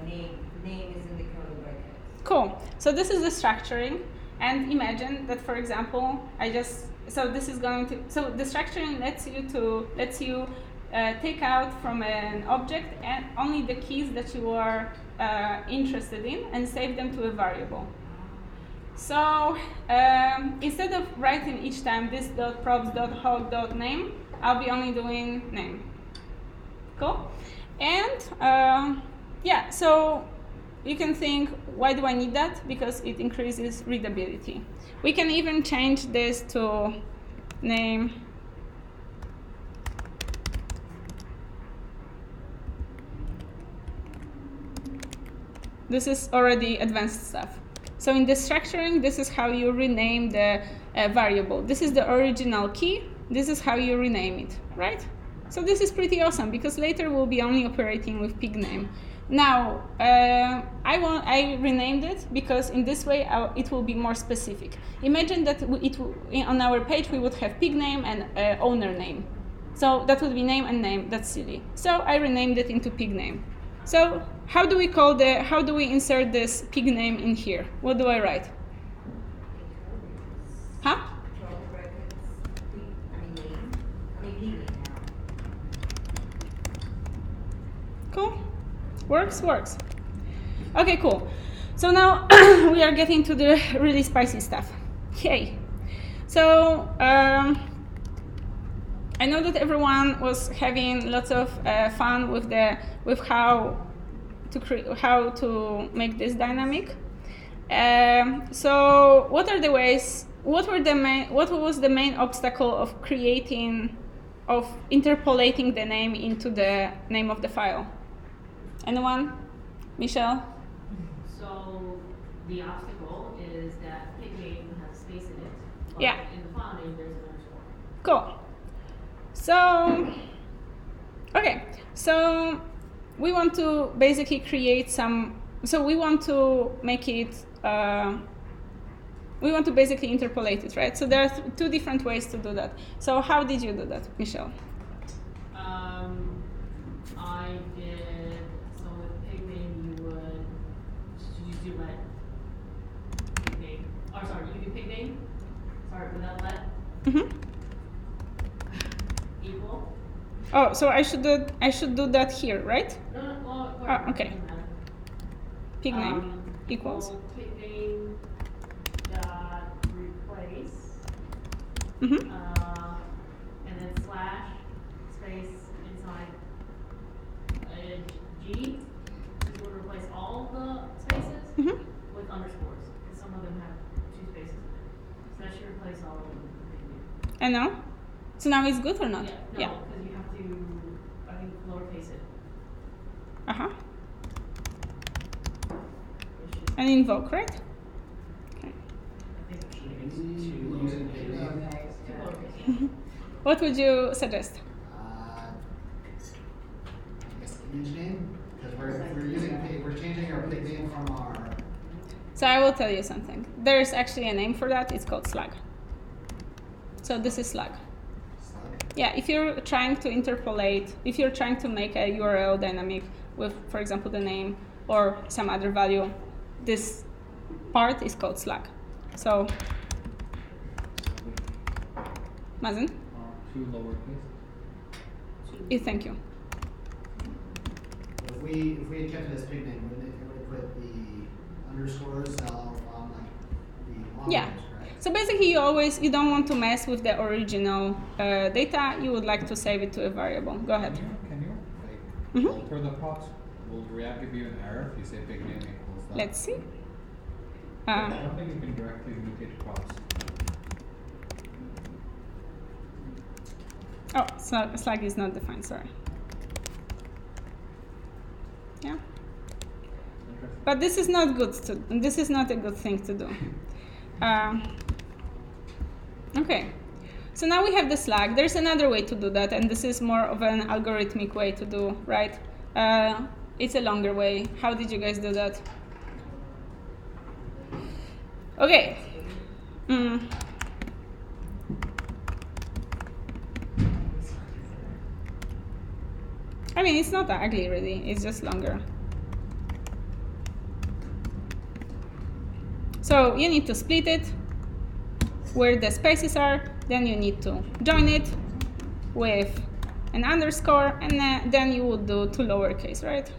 [SPEAKER 10] name is in the curly brackets?
[SPEAKER 1] Cool. So this is the structuring, and imagine that, for example, so the structuring lets you take out from an object and only the keys that you are interested in and save them to a variable. So instead of writing each time this dot props dot hog dot name, I'll be only doing name. Cool. And yeah, so you can think, why do I need that? Because it increases readability. We can even change this to name This is already advanced stuff. So in the structuring, this is how you rename the variable. This is the original key. This is how you rename it, right? So this is pretty awesome because later we'll be only operating with pig name. Now, I renamed it because in this way it will be more specific. Imagine that on our page we would have pig name and owner name. So that would be name and name. That's silly. So I renamed it into pig name. So how do we insert this pig name in here? What do I write? Huh? Cool. Works. Okay, cool. So now we are getting to the really spicy stuff. Yay. So I know that everyone was having lots of fun with how to make this dynamic. So what are the ways? What was the main obstacle of interpolating the name into the name of the file? Anyone? Michelle?
[SPEAKER 2] So the obstacle is that pig name has space in it. But
[SPEAKER 1] Yeah.
[SPEAKER 2] in the file name there's an underscore.
[SPEAKER 1] Cool. So, okay. So we want to basically create some. So we want to make it. We want to basically interpolate it, right? So there are two different ways to do that. So how did you do that, Michelle?
[SPEAKER 2] I did, so with pig name you would, you do let pig name, or sorry, you do pig name, sorry, without let, equal.
[SPEAKER 1] Oh, so I should do that here, right?
[SPEAKER 2] No, well,
[SPEAKER 1] Oh, okay.
[SPEAKER 2] doesn't matter.
[SPEAKER 1] Pig name equals.
[SPEAKER 2] Equal pig name dot replace,
[SPEAKER 1] Mm-hmm.
[SPEAKER 2] and then slash space inside G, which would replace all the spaces
[SPEAKER 1] Mm-hmm.
[SPEAKER 2] with underscores, because some of them have two spaces in it. So that should replace all of them with pig name.
[SPEAKER 1] And now? So now it's good or not?
[SPEAKER 2] Yeah, no, because you have to, I think, lowercase it.
[SPEAKER 1] Uh-huh.
[SPEAKER 2] It should,
[SPEAKER 1] And invoke, right? Okay.
[SPEAKER 2] I think it should be
[SPEAKER 6] Using pig name.
[SPEAKER 2] two lowercase.
[SPEAKER 1] What would you suggest?
[SPEAKER 6] I guess image name, because we're changing our pig name from our.
[SPEAKER 1] So I will tell you something. There's actually a name for that. It's called slug. So this is slug.
[SPEAKER 6] Slug.
[SPEAKER 1] Yeah, if you're trying to interpolate, if you're trying to make a URL dynamic with, for example, the name or some other value, this part is called slug. So, Mazen?
[SPEAKER 4] Two lowercase.
[SPEAKER 1] Thank you.
[SPEAKER 6] If we had kept it as pig name, wouldn't it would put the underscores on like the long
[SPEAKER 1] Yeah.
[SPEAKER 6] names, right?
[SPEAKER 1] So basically, you don't want to mess with the original data. You would like to save it to a variable. Go ahead.
[SPEAKER 4] Can you
[SPEAKER 1] Mhm.
[SPEAKER 4] alter the props? Will React give you an error if you say pig name equals that?
[SPEAKER 1] Let's see.
[SPEAKER 4] I don't think you can directly mutate props.
[SPEAKER 1] Oh, slug is not defined. Sorry. Yeah.
[SPEAKER 4] Interesting.
[SPEAKER 1] But this is not good. This is not a good thing to do. Okay. So now we have the slug. There's another way to do that, and this is more of an algorithmic way to do, right? It's a longer way. How did you guys do that? Okay. I mean, it's not ugly, really. It's just longer. So you need to split it where the spaces are. Then you need to join it with an underscore, and then you would do two lowercase, right?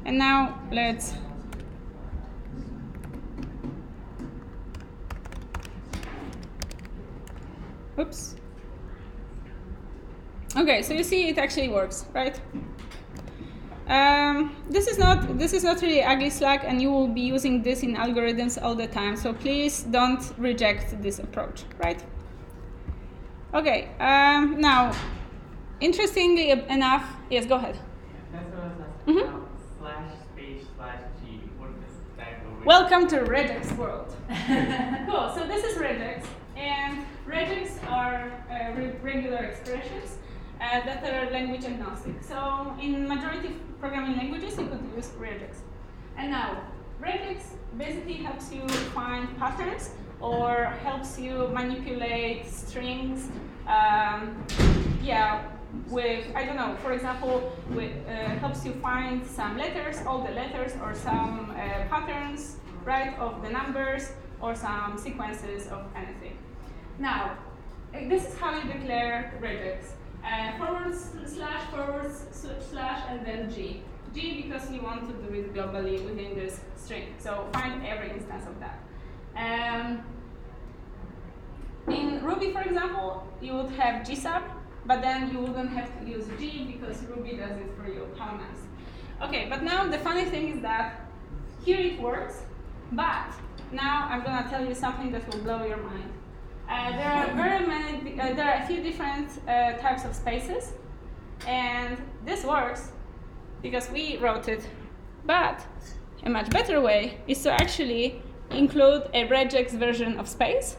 [SPEAKER 1] And now let's oops. Okay, so you see it actually works, right? This is not really ugly slug, and you will be using this in algorithms all the time. So please don't reject this approach, right? Okay. Now, interestingly enough, yes, go ahead.
[SPEAKER 5] That's what I was Slash space slash G. What does that go with?
[SPEAKER 1] Welcome to regex world. Cool. So this is regex, and regex are regular expressions that are language agnostic. So in majority of programming languages, you could use regex. And now, regex basically helps you find patterns or helps you manipulate strings. With, I don't know, for example, helps you find some letters, all the letters, or some patterns, right, of the numbers, or some sequences of anything. Now, this is how you declare regex. //, and then G. G because you want to do it globally within this string. So find every instance of that. In Ruby, for example, you would have G sub, but then you wouldn't have to use G because Ruby does it for you. How nice. Okay, but now the funny thing is that here it works, but now I'm gonna tell you something that will blow your mind. There are a few different types of spaces, and this works because we wrote it. But a much better way is to actually include a regex version of space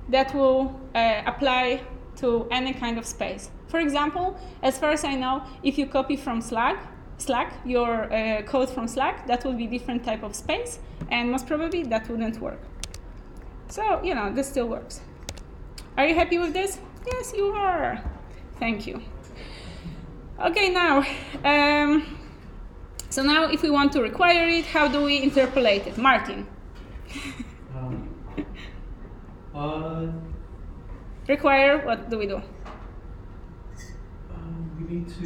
[SPEAKER 1] that will apply to any kind of space. For example, as far as I know, if you copy from Slack, your code from Slack, that will be different type of space, and most probably that wouldn't work. So, you know, this still works. Are you happy with this? Yes, you are. Thank you. Okay, now, so now if we want to require it, how do we interpolate it? Martin. Require, what do we do?
[SPEAKER 9] We need to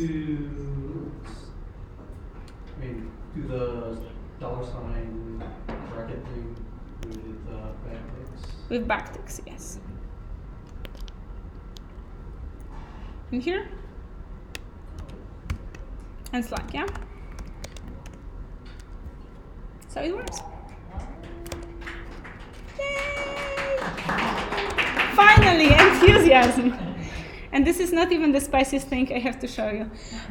[SPEAKER 9] do the $sign bracket thing with backticks.
[SPEAKER 1] With backticks, yes. In here? And Slack, yeah? So it works. Yay! Finally, enthusiasm. And this is not even the spiciest thing I have to show you.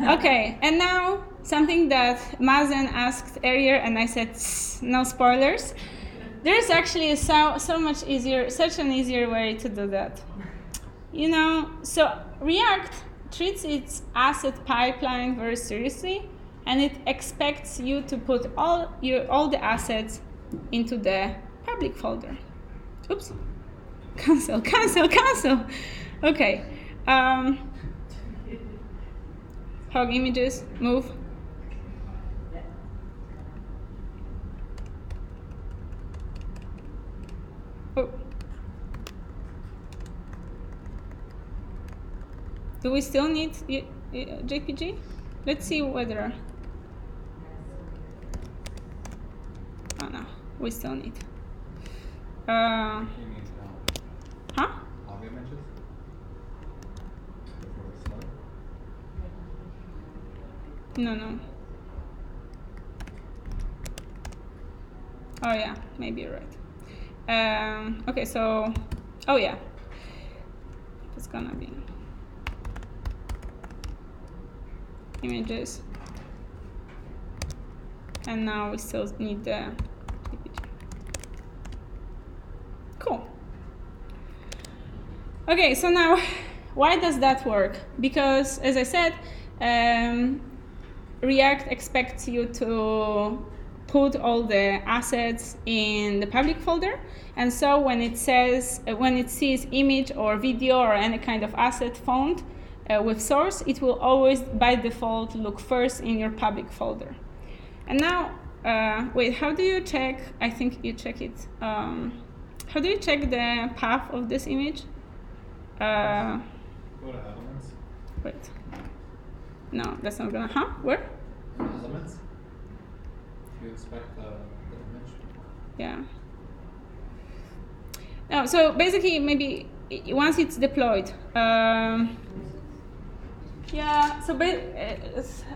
[SPEAKER 1] Okay, and now something that Mazen asked earlier, and I said no spoilers. There's actually so much easier, such an easier way to do that. You know, so React treats its asset pipeline very seriously, and it expects you to put all the assets into the public folder. Oops. Cancel. Okay. Hog images, move. Oh. Do we still need JPG? Let's see whether. Oh no, we still need. Huh?
[SPEAKER 4] Log images?
[SPEAKER 1] No. Oh yeah, maybe you're right. Okay, so, oh yeah, it's gonna be images, and now we still need the JPG. Cool. Okay, so now, why does that work? Because, as I said, React expects you to put all the assets in the public folder, and so when it sees image or video or any kind of asset found with source, it will always by default look first in your public folder. And now, wait, how do you check? I think you check it. How do you check the path of this image?
[SPEAKER 4] Go to elements.
[SPEAKER 1] Wait. No, that's not gonna. Where?
[SPEAKER 4] Elements. You expect the image.
[SPEAKER 1] Yeah. No, so basically, maybe once it's deployed. Yeah. So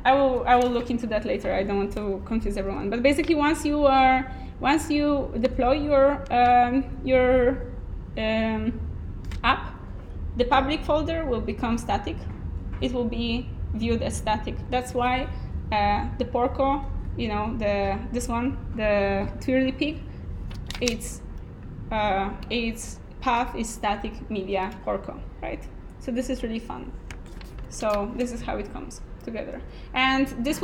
[SPEAKER 1] I will look into that later. I don't want to confuse everyone. But basically, once you deploy your app, the public folder will become static. It will be viewed as static. That's why the Porco, this one, the twirly pig, its path is static media Porco, right? So this is really fun. So this is how it comes together. And this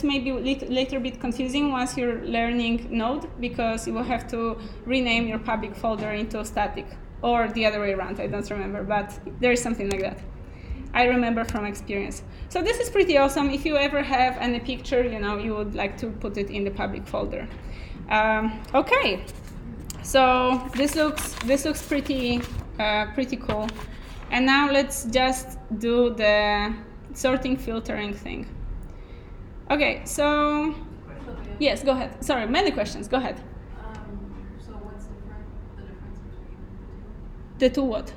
[SPEAKER 1] may be later a bit confusing once you're learning Node, because you will have to rename your public folder into static, or the other way around, I don't remember, but there is something like that. I remember from experience. So this is pretty awesome. If you ever have any picture, you would like to put it in the public folder. Okay, so this looks pretty cool. And now let's just do the sorting filtering thing. Okay, so yes, go ahead. Sorry, many questions. Go ahead.
[SPEAKER 2] So what's the difference between
[SPEAKER 1] the two what?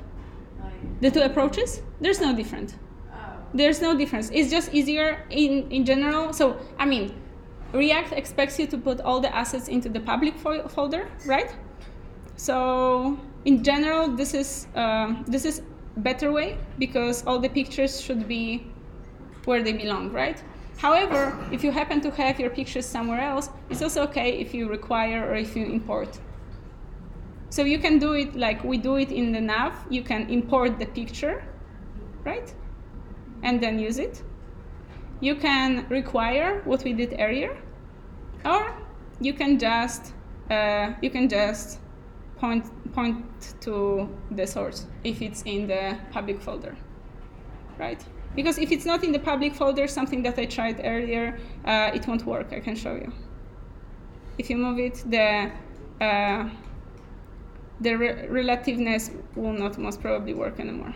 [SPEAKER 1] The two approaches? There's no difference. There's no difference. It's just easier in general. So, React expects you to put all the assets into the public folder, right? So, in general, this is better way, because all the pictures should be where they belong, right? However, if you happen to have your pictures somewhere else, it's also okay if you require or if you import. So you can do it like we do it in the nav. You can import the picture, right? And then use it. You can require what we did earlier, or you can just point to the source if it's in the public folder, right? Because if it's not in the public folder, something that I tried earlier, it won't work. I can show you. If you move it, the relativeness will not most probably work anymore.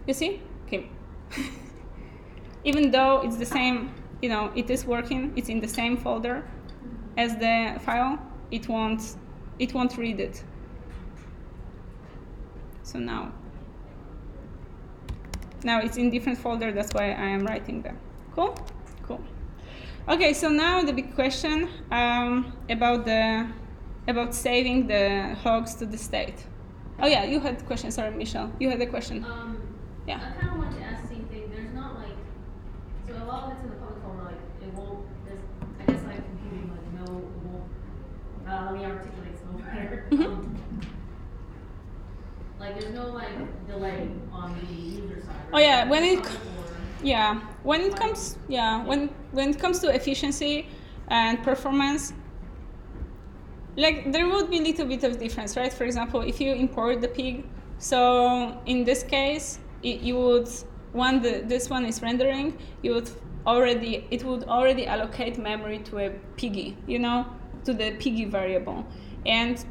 [SPEAKER 1] You see? Okay. Even though it's the same, it is working, it's in the same folder as the file, it won't read it. So now it's in different folder, that's why I am writing them. Cool? Cool. Okay, so now the big question about saving the hogs to the state. Oh yeah, you had a question. Sorry, Michelle, you had a question. Yeah.
[SPEAKER 11] I kind of wanted to ask the same thing. There's not so a lot of it's in the public folder, it won't. There's, I guess computing, no, it won't. Let me articulate some better. There's no delay on the user side. Right?
[SPEAKER 1] Oh yeah, when it comes to efficiency and performance, there would be a little bit of difference, right? For example, if you import the pig, so in this case, you would, when this one is rendering, it would already allocate memory to a piggy, to the piggy variable, and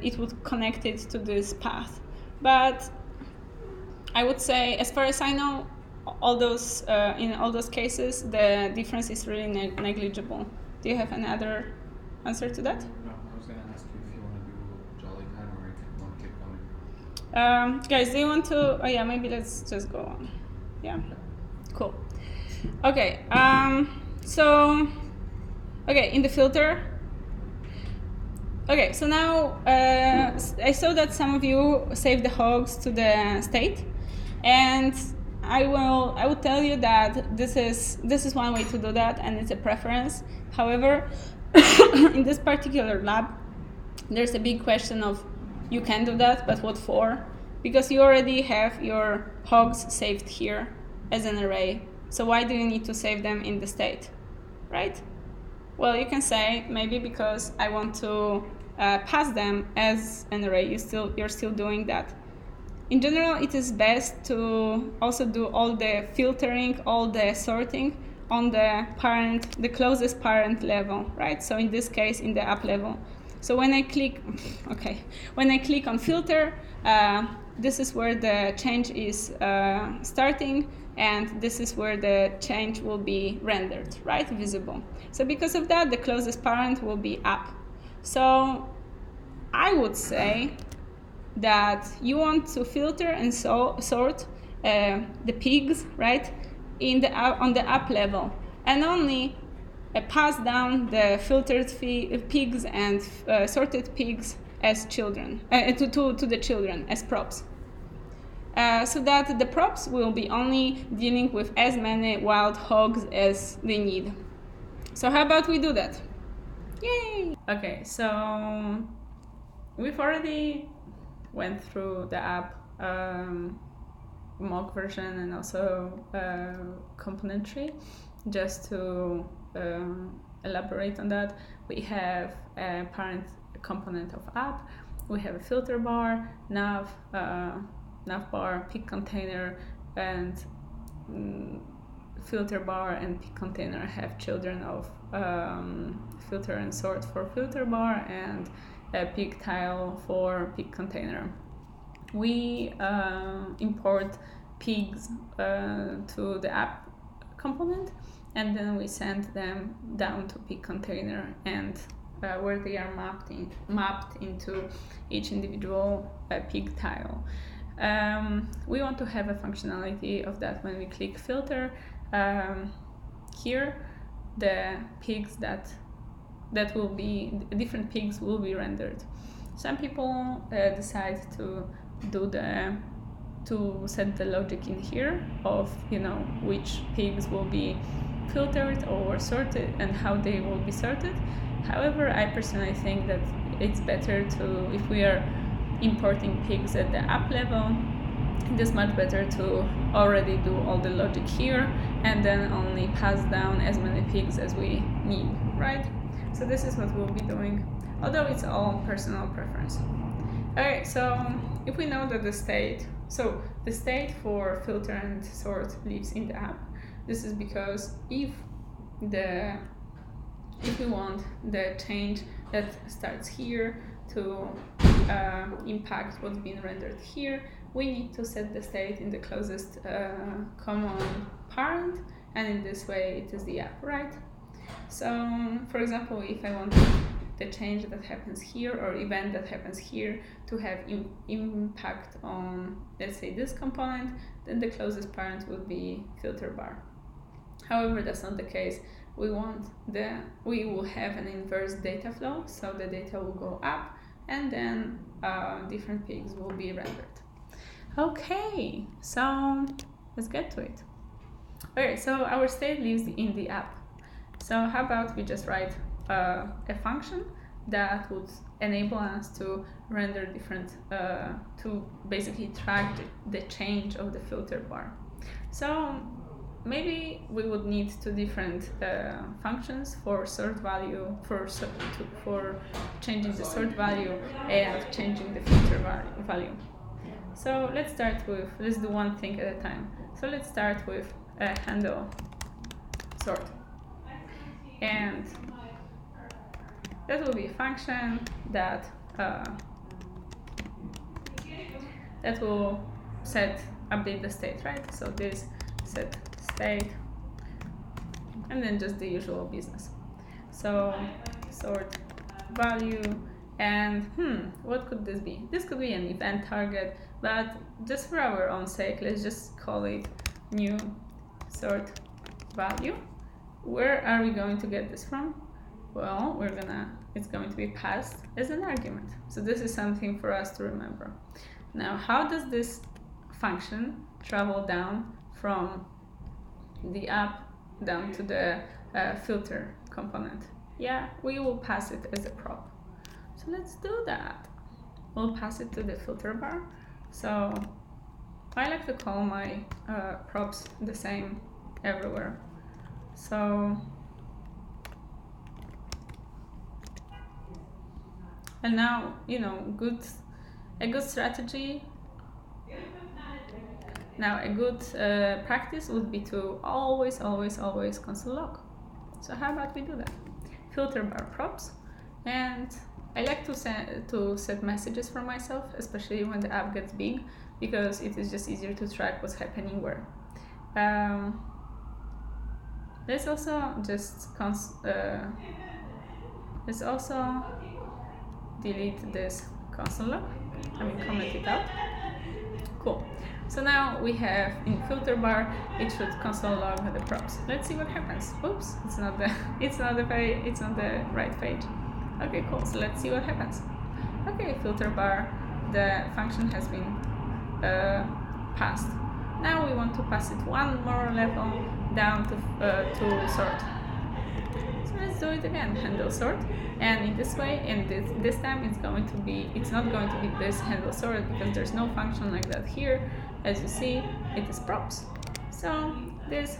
[SPEAKER 1] it would connect it to this path. But I would say, as far as I know, in all those cases, the difference is really negligible. Do you have any other answer to that?
[SPEAKER 4] No, I was going to ask you if you want to do Jolly time or if you want to keep going.
[SPEAKER 1] Guys, do you want to? Oh yeah, maybe let's just go on. Yeah, cool. Okay. In the filter. Okay, so now I saw that some of you saved the hogs to the state, and I will tell you that this is one way to do that, and it's a preference. However, in this particular lab, there's a big question of you can do that, but what for? Because you already have your hogs saved here as an array, so why do you need to save them in the state, right? Well, you can say maybe because I want to pass them as an array. You're still doing that. In general, it is best to also do all the filtering, all the sorting on the closest parent level, right? So in this case, in the app level. So when I click on filter, this is where the change is starting, and this is where the change will be rendered, right? Visible. So because of that, the closest parent will be app. So I would say that you want to filter and sort the pigs, right, on the app level, and only pass down the filtered pigs and sorted pigs as children to the children as props. so that the props will be only dealing with as many wild hogs as they need. So how about we do that? Yay! Okay, so we've already went through the app mock version and also component tree. Just to elaborate on that, we have a parent component of app, we have a filter bar, nav bar, pick container, and filter bar and pick container have children of filter and sort for filter bar and a pick tile for pick container. We import pigs to the app component, and then we send them down to pick container and where they are mapped into each individual pig tile. We want to have a functionality of that when we click filter. Here, the pigs that will be different pigs will be rendered. Some people decide to set the logic in here of which pigs will be filtered or sorted and how they will be sorted. However, I personally think that it's better to, if we are importing pigs at the app level, it is much better to already do all the logic here and then only pass down as many pigs as we need, right? So this is what we'll be doing, although it's all personal preference. Okay, so if we know that the state for filter and sort lives in the app, this is because if we want the change that starts here to impact what's being rendered here, we need to set the state in the closest common parent, and in this way it is the app, right? So, for example, if I want the change that happens here or event that happens here to have impact on, let's say, this component, then the closest parent would be filter bar. However, that's not the case. We will have an inverse data flow, so the data will go up and then different pigs will be rendered. Okay, so let's get to it. Okay, so our state lives in the app. So how about we just write a function that would enable us to render different, to basically track the change of the filter bar. So maybe we would need two different functions for sort value, for changing the sort value and changing the filter value. So let's do one thing at a time. So let's start with a handle sort. And that will be a function that will update the state, right? So this set state, and then just the usual business. So sort value, and what could this be? This could be an event target, but just for our own sake, let's just call it new sort value. Where are we going to get this from? Well, it's going to be passed as an argument. So this is something for us to remember. Now, how does this function travel down from the app down to the filter component? Yeah, we will pass it as a prop. So let's do that. We'll pass it to the filter bar. So I like to call my props the same everywhere. So, and now, a good strategy, a good practice would be to always console log. So how about we do that? Filter bar props, and I like to set messages for myself, especially when the app gets big, because it is just easier to track what's happening where. Let's also delete this console log. Comment it out. Cool. So now we have in filter bar, it should console log the props. Let's see what happens. Oops, it's not the right page. Okay, cool. So let's see what happens. Okay, filter bar, the function has been passed. Now we want to pass it one more level down to sort. So let's do it again, handle sort. And in this way, and this time it's not going to be this handle sort because there's no function like that here. As you see, it is props. So this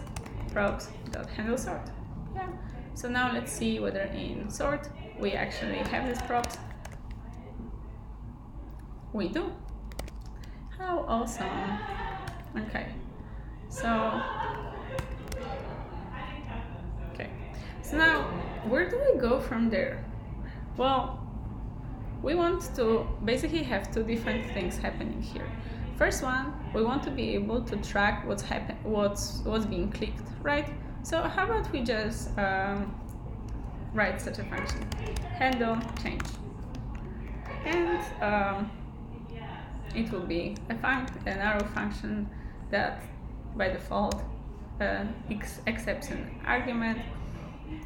[SPEAKER 1] props.handle sort. Yeah. So now let's see whether in sort we actually have this props. We do. How awesome. Okay. So now where do we go from there? Well, we want to basically have two different things happening here. First one, we want to be able to track what's being clicked, right? So how about we just write such a function, handle change, and it will be an arrow function that by default accepts an argument,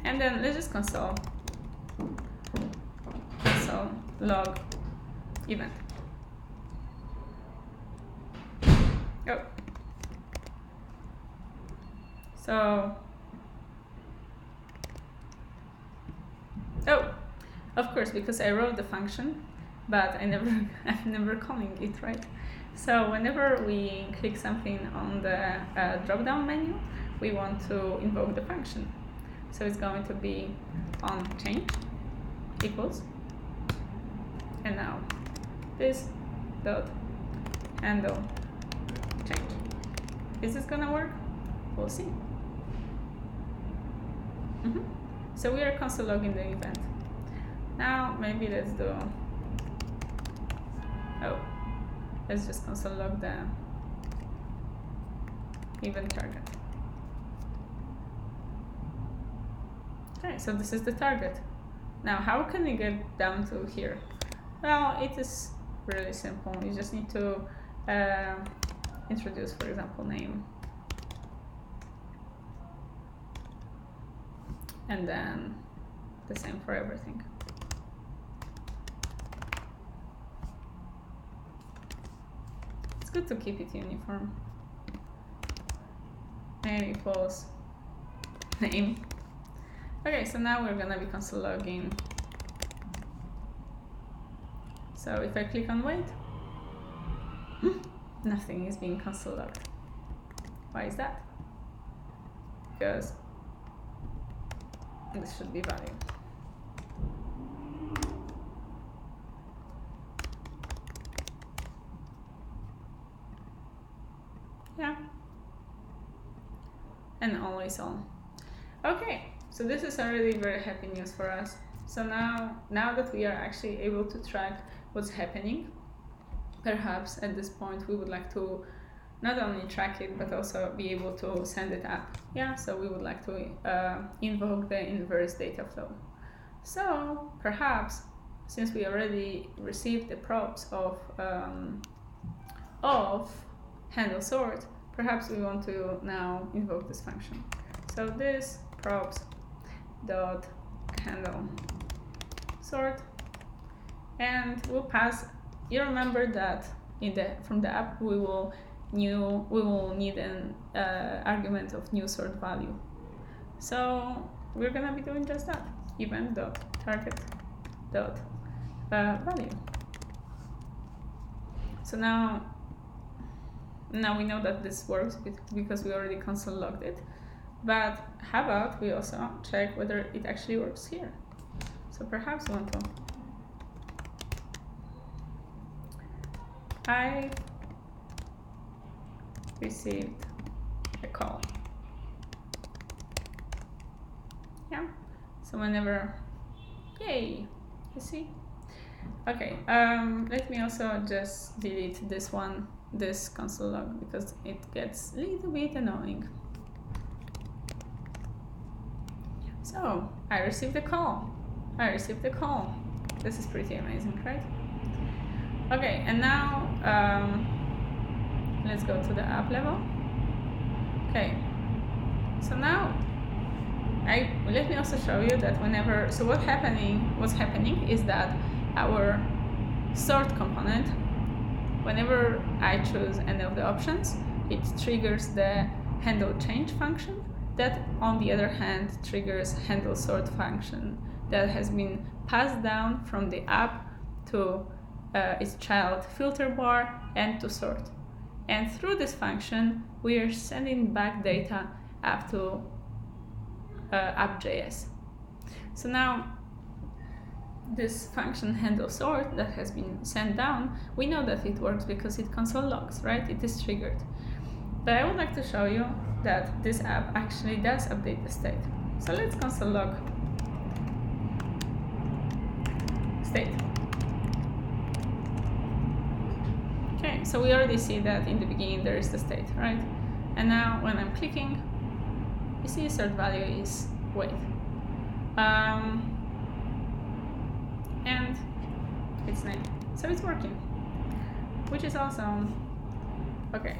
[SPEAKER 1] and then let's just console log event. Oh. So, of course, because I wrote the function, but I'm never calling it, right? So whenever we click something on the drop-down menu, we want to invoke the function. So it's going to be on change equals, and now this dot handle change. Is this gonna work? We'll see. So we are console logging the event. Now maybe let's just console log the event target. Okay, so this is the target. Now how can we get down to here? Well, it is really simple. You just need to introduce, for example, name, and then the same for everything. It's good to keep it uniform. Name equals name. Okay, so now we're gonna be console logging. So if I click on wait, nothing is being console logged. Why is that? Because this should be value. Yeah. And always on. Okay, so this is already very happy news for us. So now that we are actually able to track what's happening, perhaps at this point we would like to not only track it but also be able to send it up. Yeah, so we would like to invoke the inverse data flow. So perhaps since we already received the props of handle sort, perhaps we want to now invoke this function. So this props dot handle sort, and we'll pass. You remember that from the app we will need an argument of new sort value. So we're gonna be doing just that. Event dot target dot value. So now we know that this works because we already console logged it. But how about we also check whether it actually works here? So perhaps we want to. I received a call. Yeah. So whenever, yay, you see. Okay. Let me also just delete this console log, because it gets a little bit annoying. So I received a call. This is pretty amazing, right? Okay, and now let's go to the app level. Okay, so now let me also show you that what's happening is that our sort component whenever I choose any of the options, it triggers the handle change function. That, on the other hand, triggers handle sort function that has been passed down from the app to its child filter bar and to sort. And through this function, we are sending back data up to app.js. So now, this function handle sort that has been sent down, we know that it works because it console logs, right? It is triggered. But I would like to show you that this app actually does update the state. So let's console log state. Okay, so we already see that in the beginning there is the state, right? And now when I'm clicking, you see the sort value is weight. And its name. So it's working, which is awesome. Okay,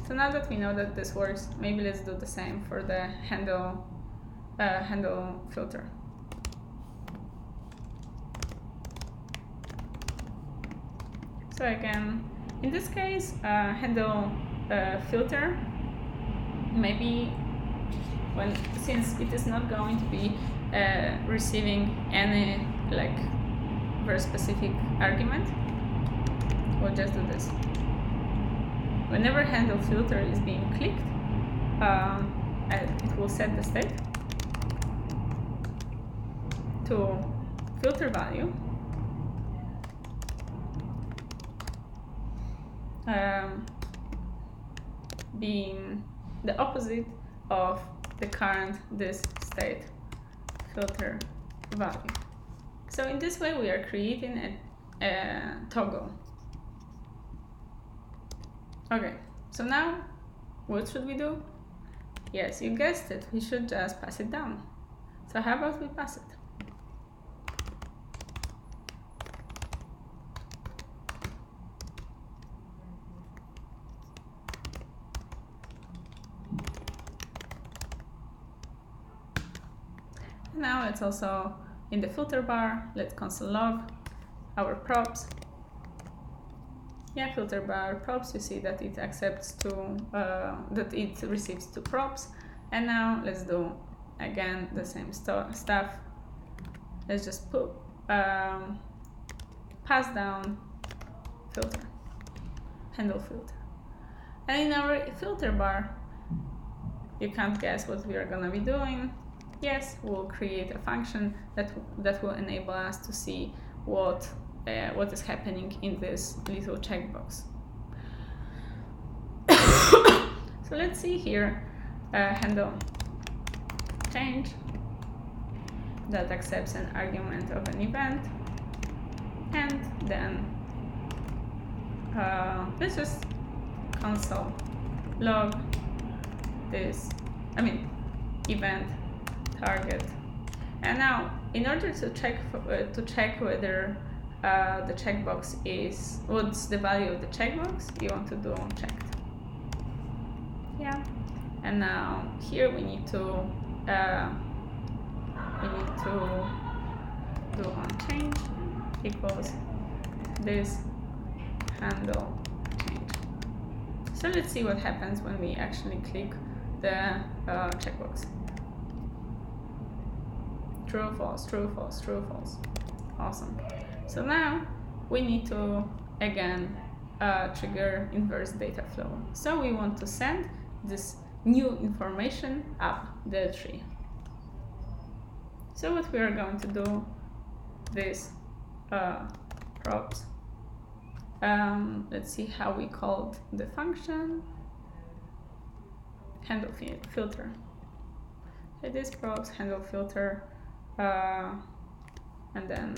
[SPEAKER 1] so now that we know that this works, maybe let's do the same for the handle filter. So again, in this case, handle filter, maybe since it is not going to be receiving any like very specific argument, we'll just do this. Whenever handle filter is being clicked, it will set the state to filter value being the opposite of the current this state filter value. So in this way we are creating a toggle. Okay, so now what should we do? Yes, you guessed it, we should just pass it down. So how about we pass it? Now let's also, in the filter bar, let's console log our props. Yeah, filter bar props, you see that it accepts that it receives 2 props. And now let's do again the same stuff. Let's just put pass down filter, handle filter. And in our filter bar, you can't guess what we are gonna be doing. Yes, we'll create a function that will enable us to see what is happening in this little checkbox. So let's see here, handle change that accepts an argument of an event, and then let's just console log this, event target. And now, in order to check whether the checkbox is, what's the value of the checkbox, you want to do onChecked. Yeah. And now here we need to do onChange equals this handle change. So let's see what happens when we actually click the checkbox. True, false, true, false, true, false. Awesome. So now we need to again trigger inverse data flow. So we want to send this new information up the tree. So what we are going to do, this props. Let's see how we called the function. Handle filter. So this props handle filter. And then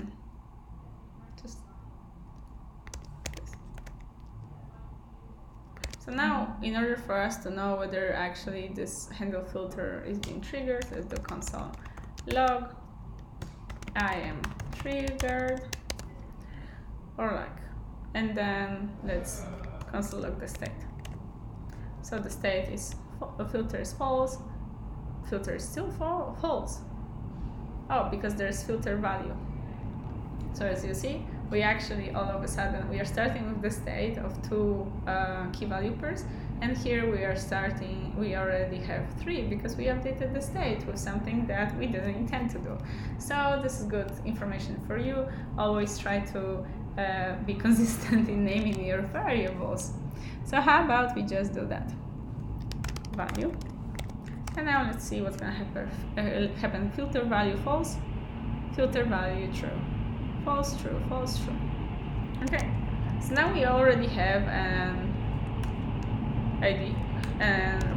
[SPEAKER 1] just this. So now, in order for us to know whether actually this handle filter is being triggered, let's do console log I am triggered, or like, and then let's console log the state. So the state is filter is false, filter is still false. Oh, because there's filter value. So as you see, we actually all of a sudden we are starting with the state of 2 key value pairs, and here we already have 3 because we updated the state with something that we didn't intend to do. So this is good information for you. Always try to be consistent in naming your variables. So how about we just do that? Value. And now let's see what's gonna happen. Filter value false, filter value true. False, true, false, true. Okay, so now we already have an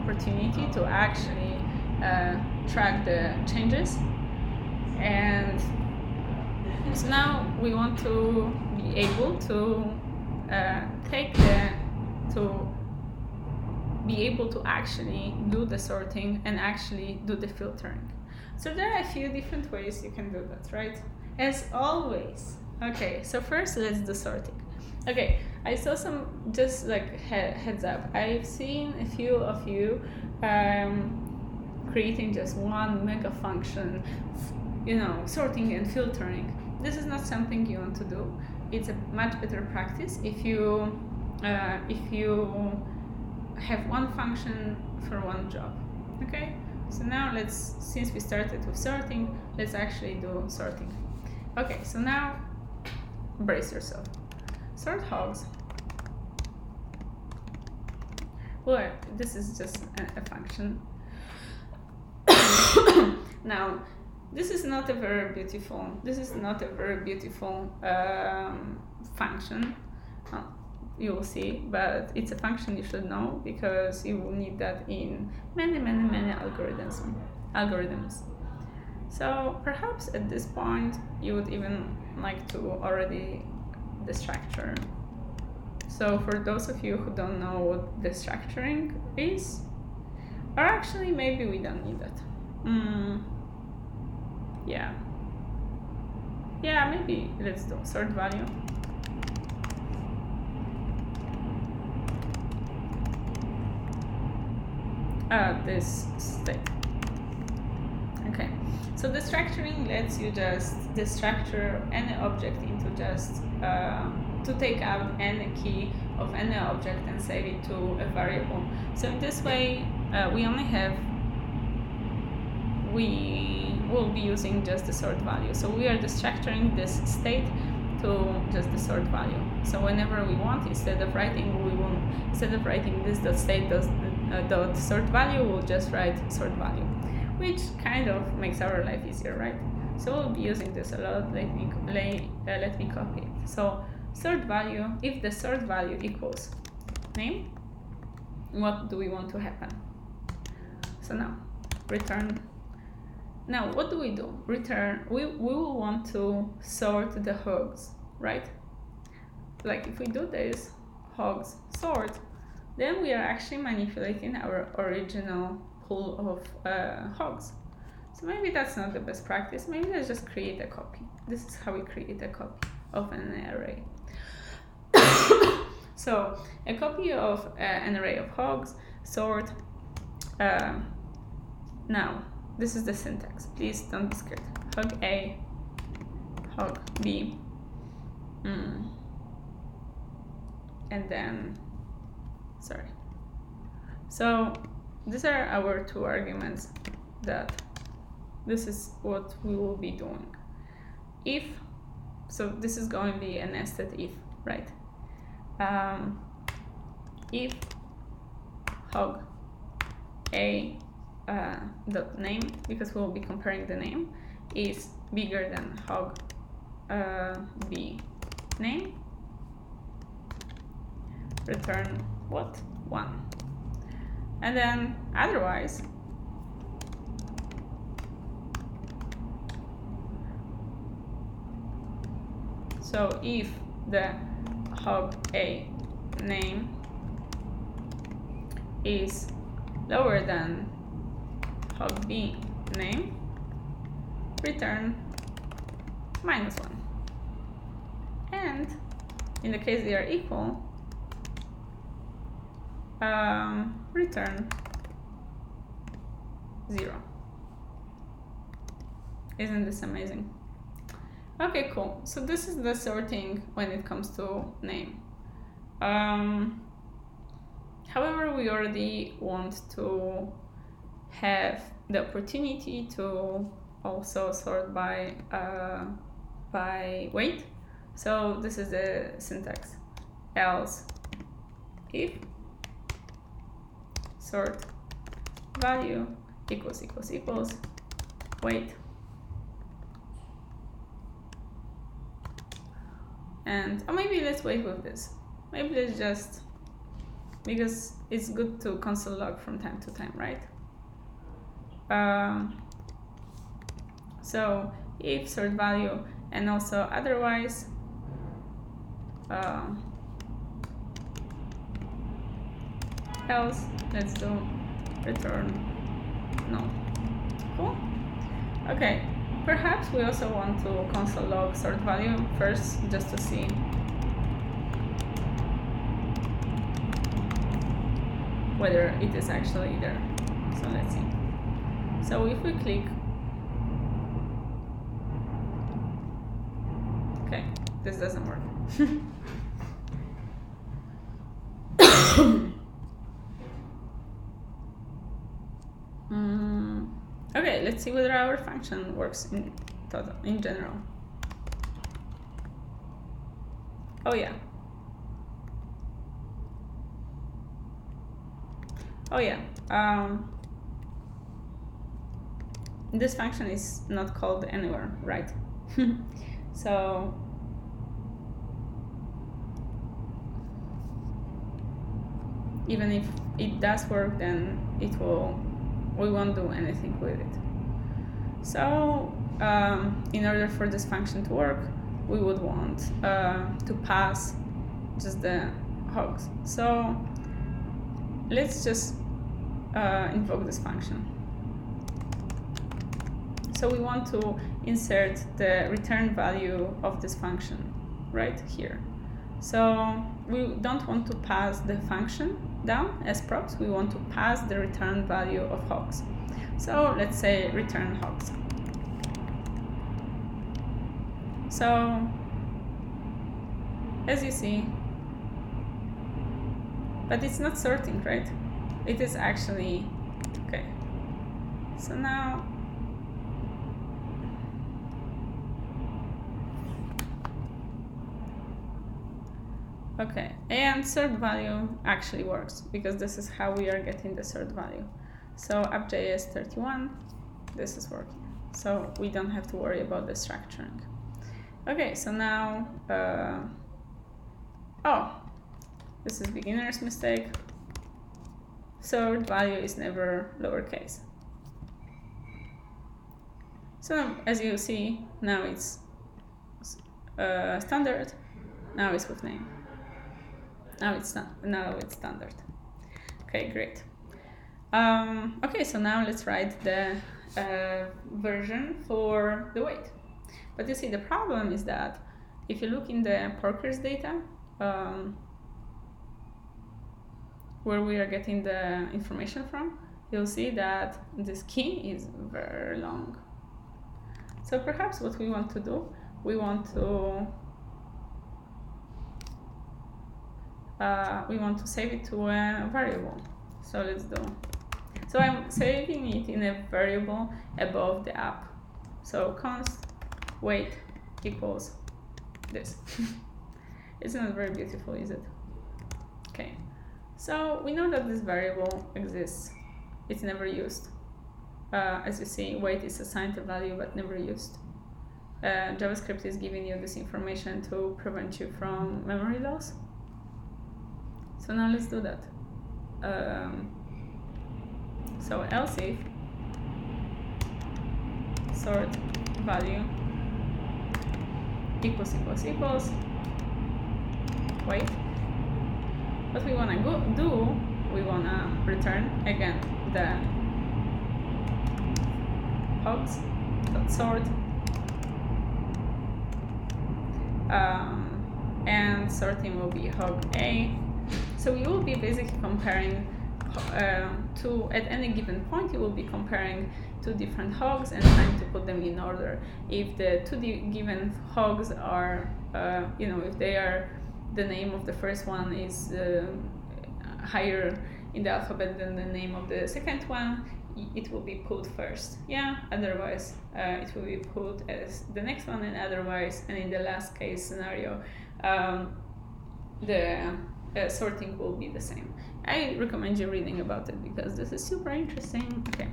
[SPEAKER 1] opportunity to actually track the changes. And so now we want to be able to be able to actually do the sorting and actually do the filtering. So there are a few different ways you can do that, right? As always. Okay, so first let's do sorting. Okay, I saw some, just like heads up, I've seen a few of you creating just one mega function, sorting and filtering. This is not something you want to do. It's a much better practice if you have one function for one job. Okay, so now since we started with sorting, let's actually do sorting. Okay, so now brace yourself. Sort hogs. Well, this is just a function. Now, this is not a very beautiful function. You will see, but it's a function you should know because you will need that in many algorithms. So perhaps at this point you would even like to already destructure. So for those of you who don't know what destructuring is, or actually maybe we don't need that. Yeah, maybe let's do sort value. This state. Okay, so destructuring lets you just destructure any object into just to take out any key of any object and save it to a variable. So in this way, we will be using just the sort value. So we are destructuring this state to just the sort value. So whenever we want, instead of writing this dot state dot sort value, we'll just write sort value, which kind of makes our life easier, right? So we'll be using this a lot. Let me copy it. So sort value, if the sort value equals name, what do we want to happen? So now return. Now what do? Return, we will want to sort the hogs, right? Like if we do this, hogs sort, then we are actually manipulating our original pool of hogs. So maybe that's not the best practice. Maybe let's just create a copy. This is how we create a copy of an array. So a copy of an array of hogs, sort. Now, this is the syntax. Please don't be scared. Hog A, hog B, and then, sorry. So these are our 2 arguments that this is what we will be doing. If, so this is going to be a nested if, right? If hog A dot name, because we'll be comparing the name, is bigger than hog B name, return what? 1. And then otherwise, so if the hog A name is lower than hog B name, return -1. And in the case they are equal, return 0. Isn't this amazing? Okay, cool. So this is the sorting when it comes to name. However, we already want to have the opportunity to also sort by weight. So this is the syntax. Else if sort value equals weight, and or maybe let's wait with this. Maybe let's just, because it's good to console log from time to time, right? So if sort value and also otherwise else, let's do return no. Cool. Okay, perhaps we also want to console log sort value first, just to see whether it is actually there. So let's see. So if we click, okay, this doesn't work. Okay, let's see whether our function works in general. Oh yeah. Oh yeah. This function is not called anywhere, right? So even if it does work, then we won't do anything with it. So in order for this function to work, we would want to pass just the hogs. So let's just invoke this function. So we want to insert the return value of this function right here. So we don't want to pass the function down as props, we want to pass the return value of hogs. So let's say return hogs. So as you see, but it's not sorting, right? It is actually, okay. So now, okay, and sort value actually works because this is how we are getting the sort value. So app.js 31, this is working. So we don't have to worry about the structuring. Okay, so now, oh, this is beginner's mistake. Sort value is never lowercase. So as you see, now it's standard, now it's with name. Now it's standard. Okay, great. Okay, so now let's write the version for the weight. But you see, the problem is that if you look in the Porkers data, where we are getting the information from, you'll see that this key is very long. So perhaps what we want to do, we want to save it to a variable. So let's do. So I'm saving it in a variable above the app. So const weight equals this. It's not very beautiful, is it? Okay. So we know that this variable exists. It's never used. As you see, weight is assigned a value but never used. JavaScript is giving you this information to prevent you from memory loss. So now let's do that. So else if sort value equals weight. What we want to do, we want to return again the hogs.sort and sorting will be hog A. So you will be basically comparing at any given point, you will be comparing two different hogs and trying to put them in order. If the two given hogs are, if they are, the name of the first one is higher in the alphabet than the name of the second one, it will be put first. Yeah, otherwise it will be put as the next one, and otherwise, and in the last case scenario, the sorting will be the same. I recommend you reading about it because this is super interesting. Okay,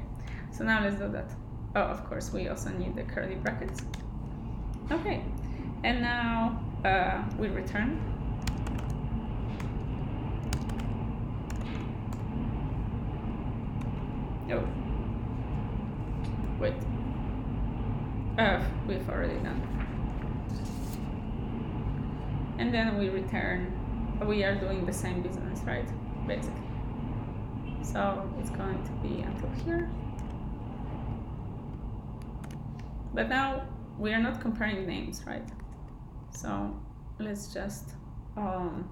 [SPEAKER 1] so now let's do that. Oh, of course, we also need the curly brackets. Okay, and now we return. Oh, wait. We've already done. And then we return. We are doing the same business, right? Basically. So it's going to be until here. But now we are not comparing names, right? So let's just so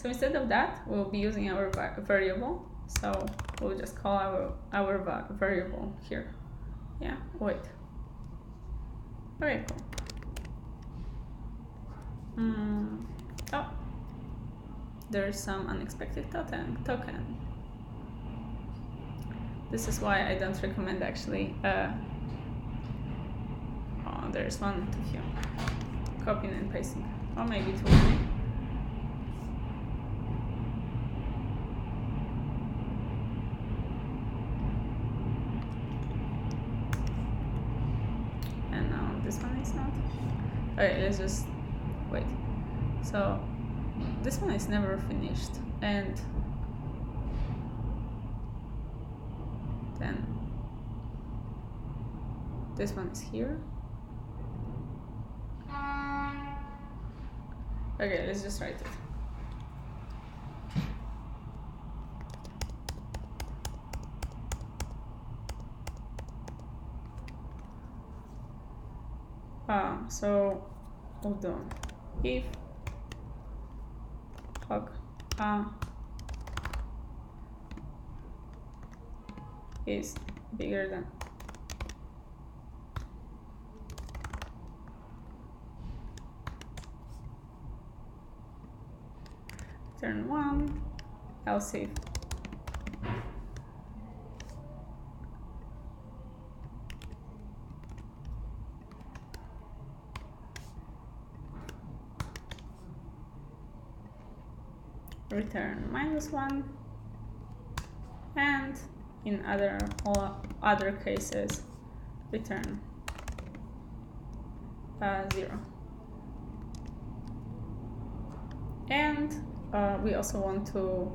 [SPEAKER 1] instead of that, we'll be using our variable. So we'll just call our variable here. Yeah, wait. Okay, cool. Oh, there's some unexpected token. This is why I don't recommend actually. Oh, there's one too few. Copying and pasting. Or maybe too many. And now this one is not. Okay, let's just wait. So this one is never finished, and then this one is here. Okay, let's just write it. So hold on. If hog is bigger than turn 1, else if return -1, and in all other cases return 0. And we also want to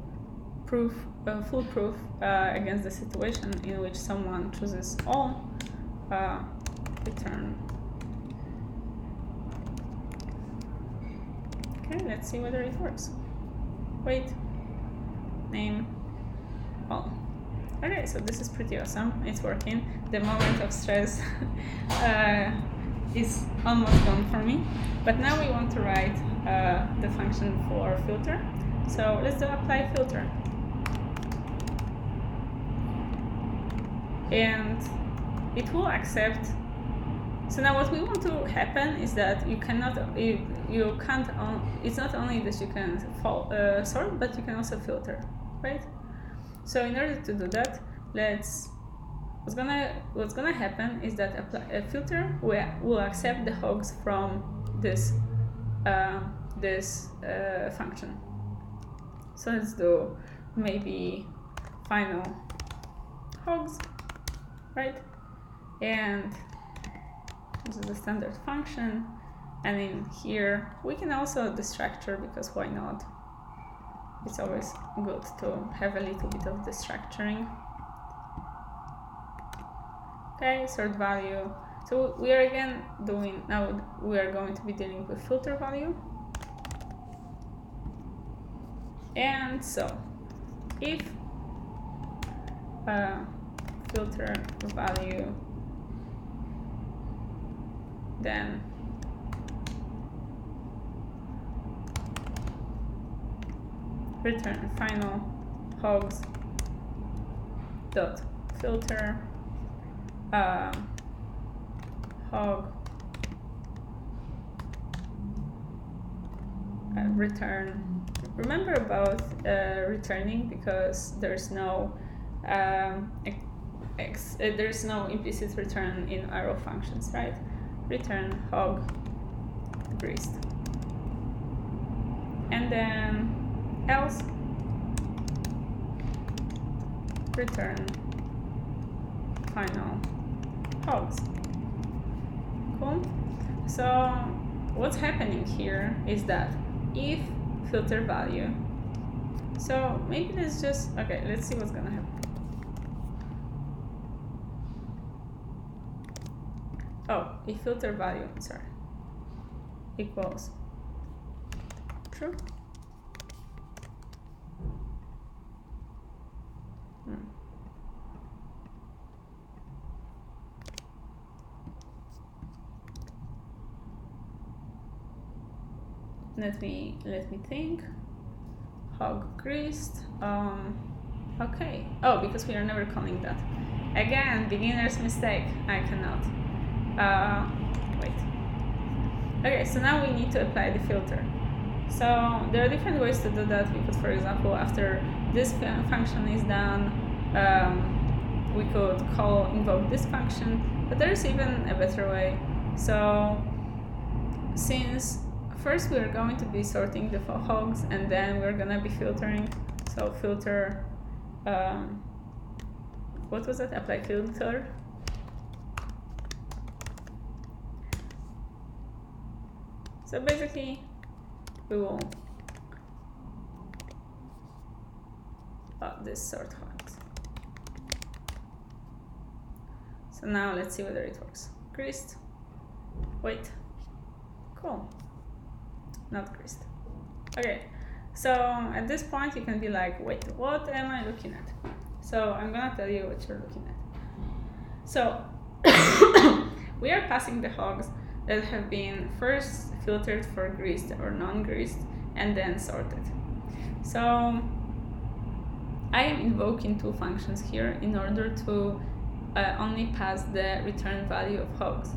[SPEAKER 1] full proof against the situation in which someone chooses all, return. Okay, let's see whether it works. Wait, name all. Okay, so this is pretty awesome. It's working. The moment of stress is almost gone for me. But now we want to write the function for filter. So let's do apply filter. And it will accept. So now what we want to happen is that you can't, it's not only that you can sort, but you can also filter, right? So in order to do that, what's gonna happen is that a filter will accept the hogs from this function. So let's do maybe final hogs, right? And this is the standard function, and in here we can also destructure, because why not? It's always good to have a little bit of destructuring. Okay, sort value. So we are again now we are going to be dealing with filter value. And so if filter value, then return final hogs dot filter hog return. Remember about returning, because there's no there's no implicit return in arrow functions, right? Return hog greased, and then else return final hogs. Cool. So what's happening here is that if filter value, so maybe let's just, okay, let's see what's gonna happen. Oh, if filter value, sorry, equals true. Let me think. Hog greased. Okay. Oh, because we are never calling that. Again, beginner's mistake. I cannot. Wait. Okay, so now we need to apply the filter. So there are different ways to do that. We could, for example, after this function is done, we could invoke this function, but there's even a better way. So since first we are going to be sorting the hogs, and then we're gonna be filtering. So filter, what was it? Apply filter. So basically, we will this sort hogs. So now let's see whether it works. Greased. Wait. Cool. Not greased. Okay, so at this point you can be like, wait, what am I looking at? So I'm gonna tell you what you're looking at. So we are passing the hogs that have been first filtered for greased or non-greased and then sorted. So I am invoking two functions here in order to only pass the return value of hogs.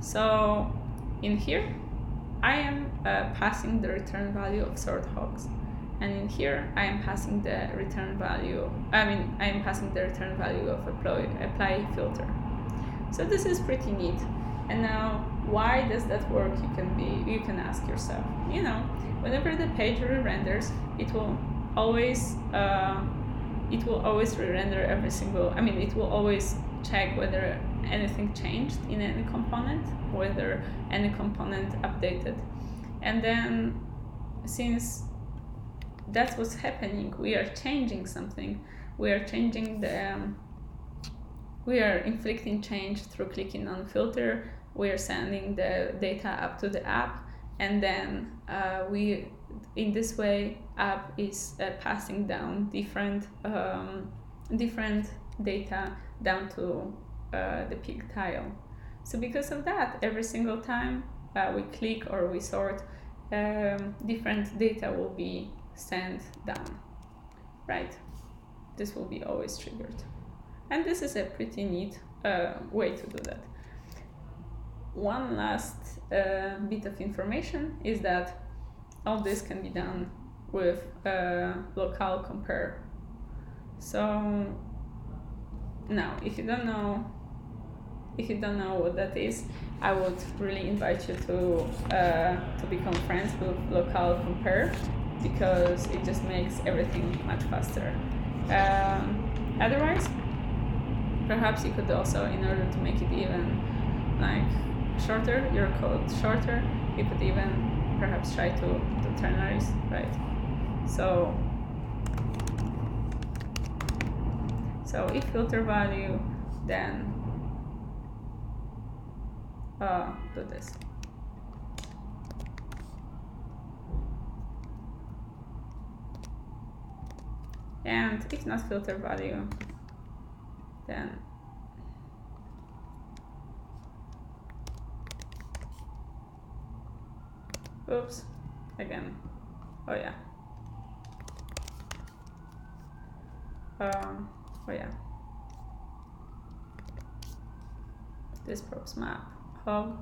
[SPEAKER 1] So in here I am passing the return value of sort hogs, and in here I am passing the return value. I am passing the return value of apply filter. So this is pretty neat. And now, why does that work? You can ask yourself. You know, whenever the page re-renders, it will always re-render every single. It will always check whether anything changed in any component, whether any component updated. And then, since that's what's happening, we are changing something. We are inflicting change through clicking on filter. We are sending the data up to the app, and then in this way, app is passing down different data down to the pig tile. So because of that, every single time we click or we sort, different data will be sent down, right? This will be always triggered. And this is a pretty neat way to do that. One last bit of information is that all this can be done with local compare. So now, if you don't know what that is, I would really invite you to become friends with local compare, because it just makes everything much faster. Otherwise, perhaps you could also, in order to make it even shorter, your code shorter, you could even perhaps try to do ternaries, right? So if filter value, then do this. And if not filter value, then oops, again. Oh yeah. Oh yeah. this props map. How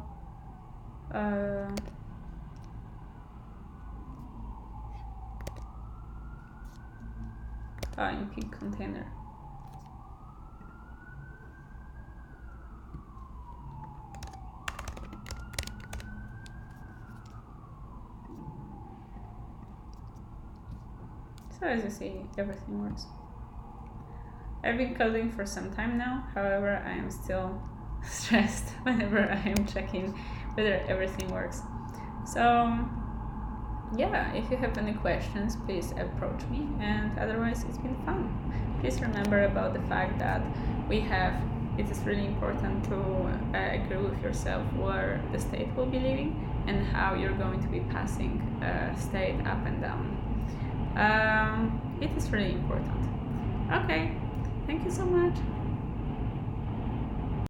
[SPEAKER 1] in pig container. So as you see, everything works. I've been coding for some time now, however, I am still stressed whenever I am checking whether everything works. So yeah, if you have any questions, please approach me, and otherwise it's been fun. Please remember about the fact that it is really important to agree with yourself where the state will be living and how you're going to be passing state up and down. It is really important. Okay, thank you so much.